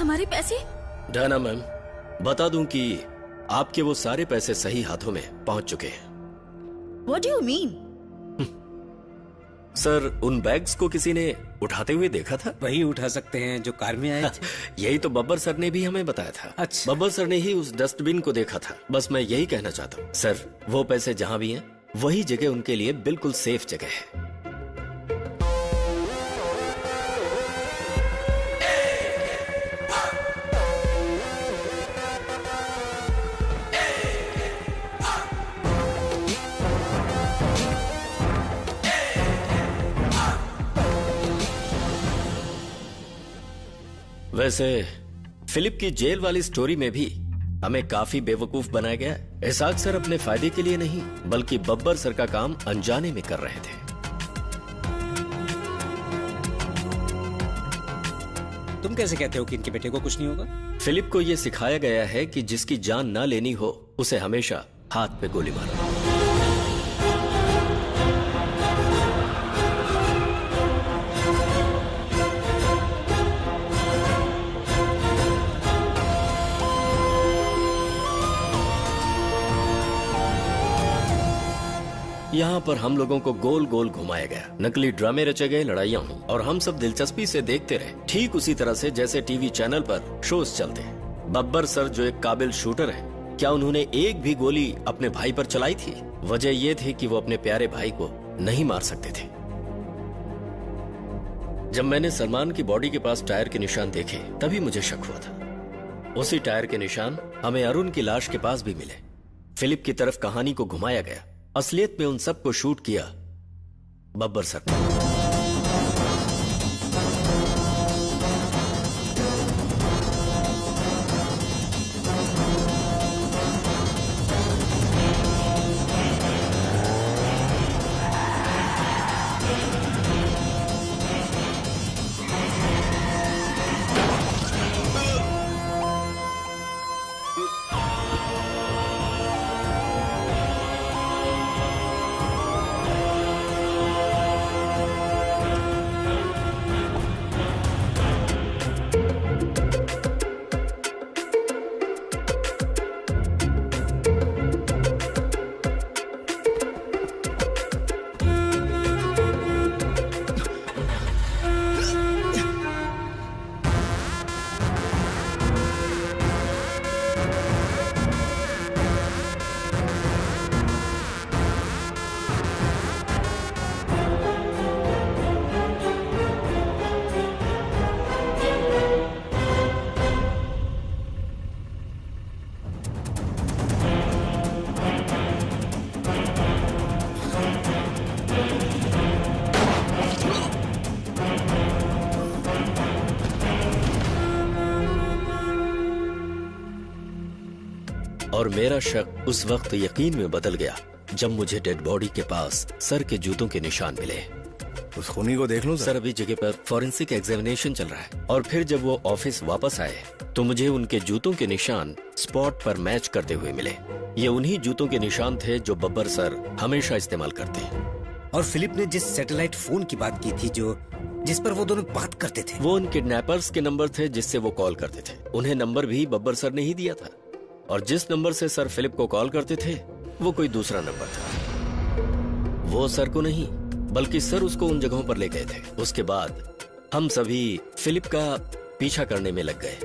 हमारे पैसे? डायना मैम, बता दूं कि आपके वो सारे पैसे सही हाथों में पहुंच चुके हैं। What do you mean? Sir, उन बैग्स को किसी ने उठाते हुए देखा था? वही उठा सकते हैं जो कार में आए थे। यही तो बब्बर सर ने भी हमें बताया था। अच्छा। बब्बर सर ने ही उस डस्टबिन को देखा था। बस मैं यही कहना चाहता हूँ सर, वो पैसे जहां भी हैं, वही जगह उनके लिए बिल्कुल सेफ जगह है। वैसे फिलिप की जेल वाली स्टोरी में भी हमें काफी बेवकूफ बनाया गया है। एहसाक सर अपने फायदे के लिए नहीं, बल्कि बब्बर सर का काम अनजाने में कर रहे थे। तुम कैसे कहते हो कि इनके बेटे को कुछ नहीं होगा? फिलिप को यह सिखाया गया है कि जिसकी जान ना लेनी हो, उसे हमेशा हाथ पे गोली मारो। यहाँ पर हम लोगों को गोल गोल घुमाया गया, नकली ड्रामे रचे गए, लड़ाइयाँ हुई और हम सब दिलचस्पी से देखते रहे, ठीक उसी तरह से जैसे टीवी चैनल पर शोज चलते हैं। बब्बर सर जो एक काबिल शूटर है, क्या उन्होंने एक भी गोली अपने भाई पर चलाई थी? वजह ये थी कि वो अपने प्यारे भाई को नहीं मार सकते थे। जब मैंने सलमान की बॉडी के पास टायर के निशान देखे तभी मुझे शक हुआ था। उसी टायर के निशान हमें अरुण की लाश के पास भी मिले। फिलिप की तरफ कहानी को घुमाया गया, असलियत में उन सबको शूट किया बब्बर सर ने। और मेरा शक उस वक्त यकीन में बदल गया जब मुझे डेड बॉडी के पास सर के जूतों के निशान मिले। उस खूनी को देख लो सर, अभी जगह पर फॉरेंसिक एग्जामिनेशन चल रहा है और फिर जब वो ऑफिस वापस आए तो मुझे उनके जूतों के निशान स्पॉट पर मैच करते हुए मिले। ये उन्हीं जूतों के निशान थे जो बब्बर सर हमेशा इस्तेमाल करते हैं। और फिलिप ने जिस सैटेलाइट फोन की बात की थी जिस पर वो दोनों बात करते थे, वो उन किडनैपर्स के नंबर थे जिससे वो कॉल करते थे। उन्हें नंबर भी बब्बर सर ने ही दिया था और जिस नंबर से सर फिलिप को कॉल करते थे वो कोई दूसरा नंबर था। वो सर को नहीं बल्कि सर उसको उन जगहों पर ले गए थे। उसके बाद हम सभी फिलिप का पीछा करने में लग गए।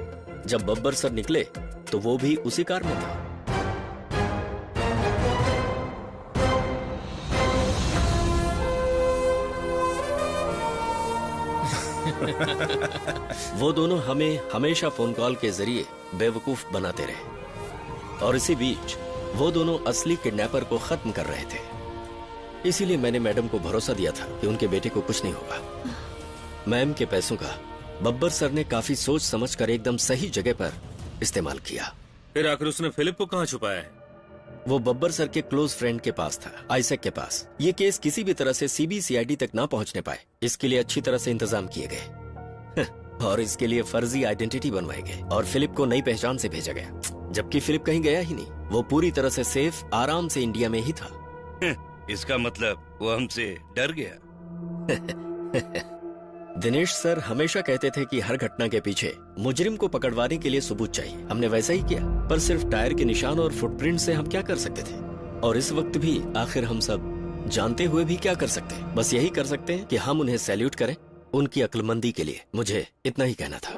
जब बब्बर सर निकले तो वो भी उसी कार में था। वो दोनों हमें हमेशा फोन कॉल के जरिए बेवकूफ बनाते रहे और इसी बीच वो दोनों असली किडनैपर को खत्म कर रहे थे। इसीलिए मैंने मैडम को भरोसा दिया था कि उनके बेटे को कुछ नहीं होगा। मैम के पैसों का बब्बर सर ने काफी सोच समझकर एकदम सही जगह पर इस्तेमाल किया। फिर आखिर उसने फिलिप को कहाँ छुपाया है? वो बब्बर सर के क्लोज फ्रेंड के पास था, आइजैक के पास। ये केस किसी भी तरह से सीबीसीआईडी तक ना पहुंचने पाए, इसके लिए अच्छी तरह से इंतजाम किए गए और इसके लिए फर्जी आइडेंटिटी बनवाए गए और फिलिप को नई पहचान से भेजा गया, जबकि फिलिप कहीं गया ही नहीं। वो पूरी तरह से सेफ आराम से इंडिया में ही था। इसका मतलब वो हमसे डर गया। दिनेश सर हमेशा कहते थे कि हर घटना के पीछे मुजरिम को पकड़वाने के लिए सबूत चाहिए। हमने वैसा ही किया, पर सिर्फ टायर के निशान और फुटप्रिंट से हम क्या कर सकते थे? और इस वक्त भी आखिर हम सब जानते हुए भी क्या कर सकते हैं? बस यही कर सकते हैं कि हम उन्हें सैल्यूट करें उनकी अक्लमंदी के लिए। मुझे इतना ही कहना था।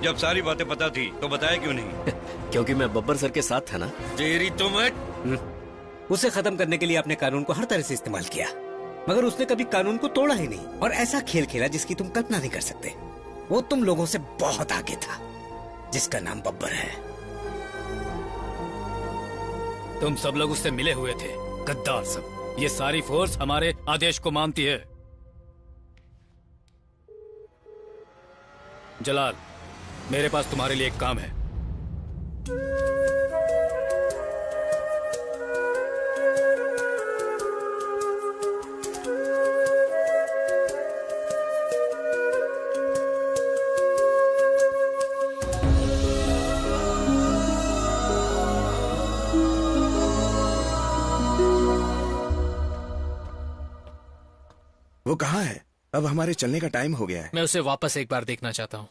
जब सारी बातें पता थी तो बताया क्यों नहीं? क्योंकि मैं बब्बर सर के साथ था ना। तेरी तो मत। उसे खत्म करने के लिए आपने कानून को हर तरह से इस्तेमाल किया, मगर उसने कभी कानून को तोड़ा ही नहीं और ऐसा खेल खेला जिसकी तुम कल्पना नहीं कर सकते। वो तुम लोगों से बहुत आगे था, जिसका नाम बब्बर है। तुम सब लोग उससे मिले हुए थे, गद्दार सब। ये सारी फोर्स हमारे आदेश को मानती है। जलाल, मेरे पास तुम्हारे लिए एक काम है। वो कहाँ है? अब हमारे चलने का टाइम हो गया है। मैं उसे वापस एक बार देखना चाहता हूँ।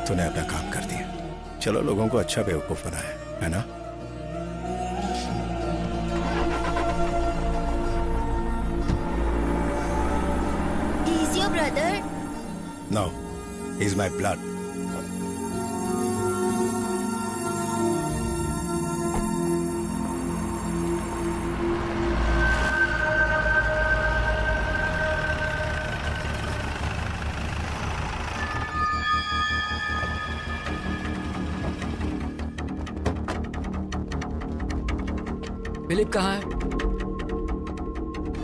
तूने अपना काम कर दिया। चलो लोगों को अच्छा बेवकूफ बनाया, है ना? He's your brother? No, he's my blood. Philip कहाँ है?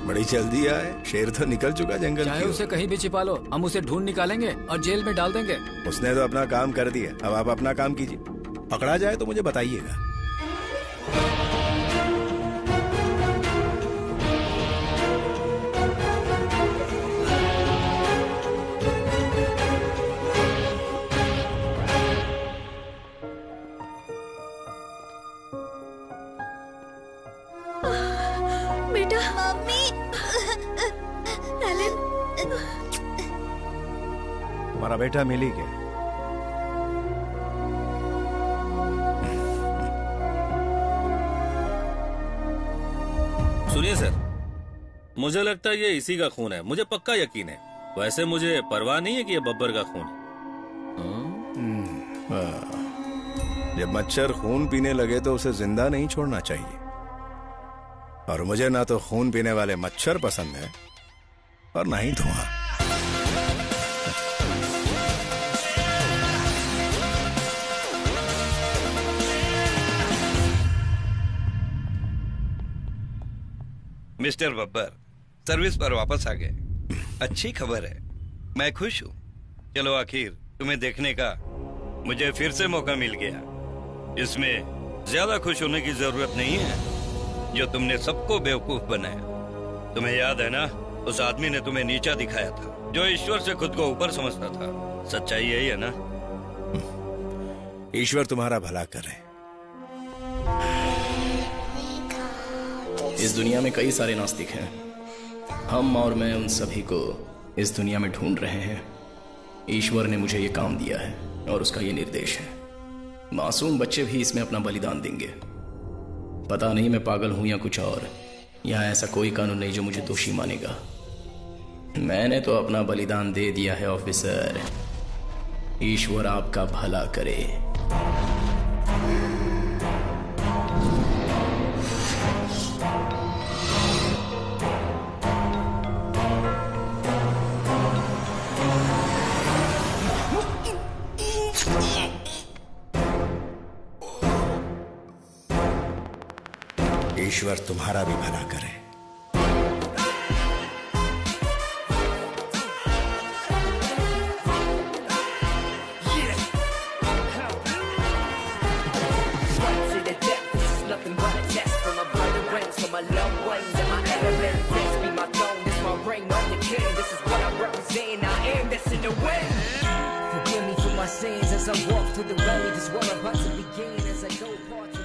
बड़ी जल्दी आए, शेर तो निकल चुका जंगल चाहे की उसे कहीं भी छिपा लो, हम उसे ढूंढ निकालेंगे और जेल में डाल देंगे। उसने तो अपना काम कर दिया, अब आप अपना काम कीजिए। पकड़ा जाए तो मुझे बताइएगा। बेटा, मम्मी, एलन, तुम्हारा बेटा मिली क्या? सुनिए सर, मुझे लगता है ये इसी का खून है। मुझे पक्का यकीन है। वैसे मुझे परवाह नहीं है कि ये बब्बर का खून है। जब मच्छर खून पीने लगे तो उसे जिंदा नहीं छोड़ना चाहिए। और मुझे ना तो खून पीने वाले मच्छर पसंद है और ना ही धुआं। मिस्टर बब्बर, सर्विस पर वापस आ गए। अच्छी खबर है, मैं खुश हूँ। चलो आखिर तुम्हें देखने का मुझे फिर से मौका मिल गया। इसमें ज्यादा खुश होने की जरूरत नहीं है जो तुमने सबको बेवकूफ बनाया। तुम्हें याद है ना, उस आदमी ने तुम्हें नीचा दिखाया था, जो ईश्वर से खुद को ऊपर समझता था। सच्चाई यही है ना? ईश्वर तुम्हारा भला करे। इस दुनिया में कई सारे नास्तिक हैं। हम और मैं उन सभी को इस दुनिया में ढूंढ रहे हैं। ईश्वर ने मुझे ये काम दिया है और उसका ये निर्देश है। मासूम बच्चे भी इसमें अपना बलिदान देंगे। पता नहीं मैं पागल हूं या कुछ और। यहाँ ऐसा कोई कानून नहीं जो मुझे दोषी मानेगा। मैंने तो अपना बलिदान दे दिया है ऑफिसर। ईश्वर आपका भला करे। ईश्वर तुम्हारा भी भला करे। Forgive me for my sins as I walk through the valley. This war about to begin as I go part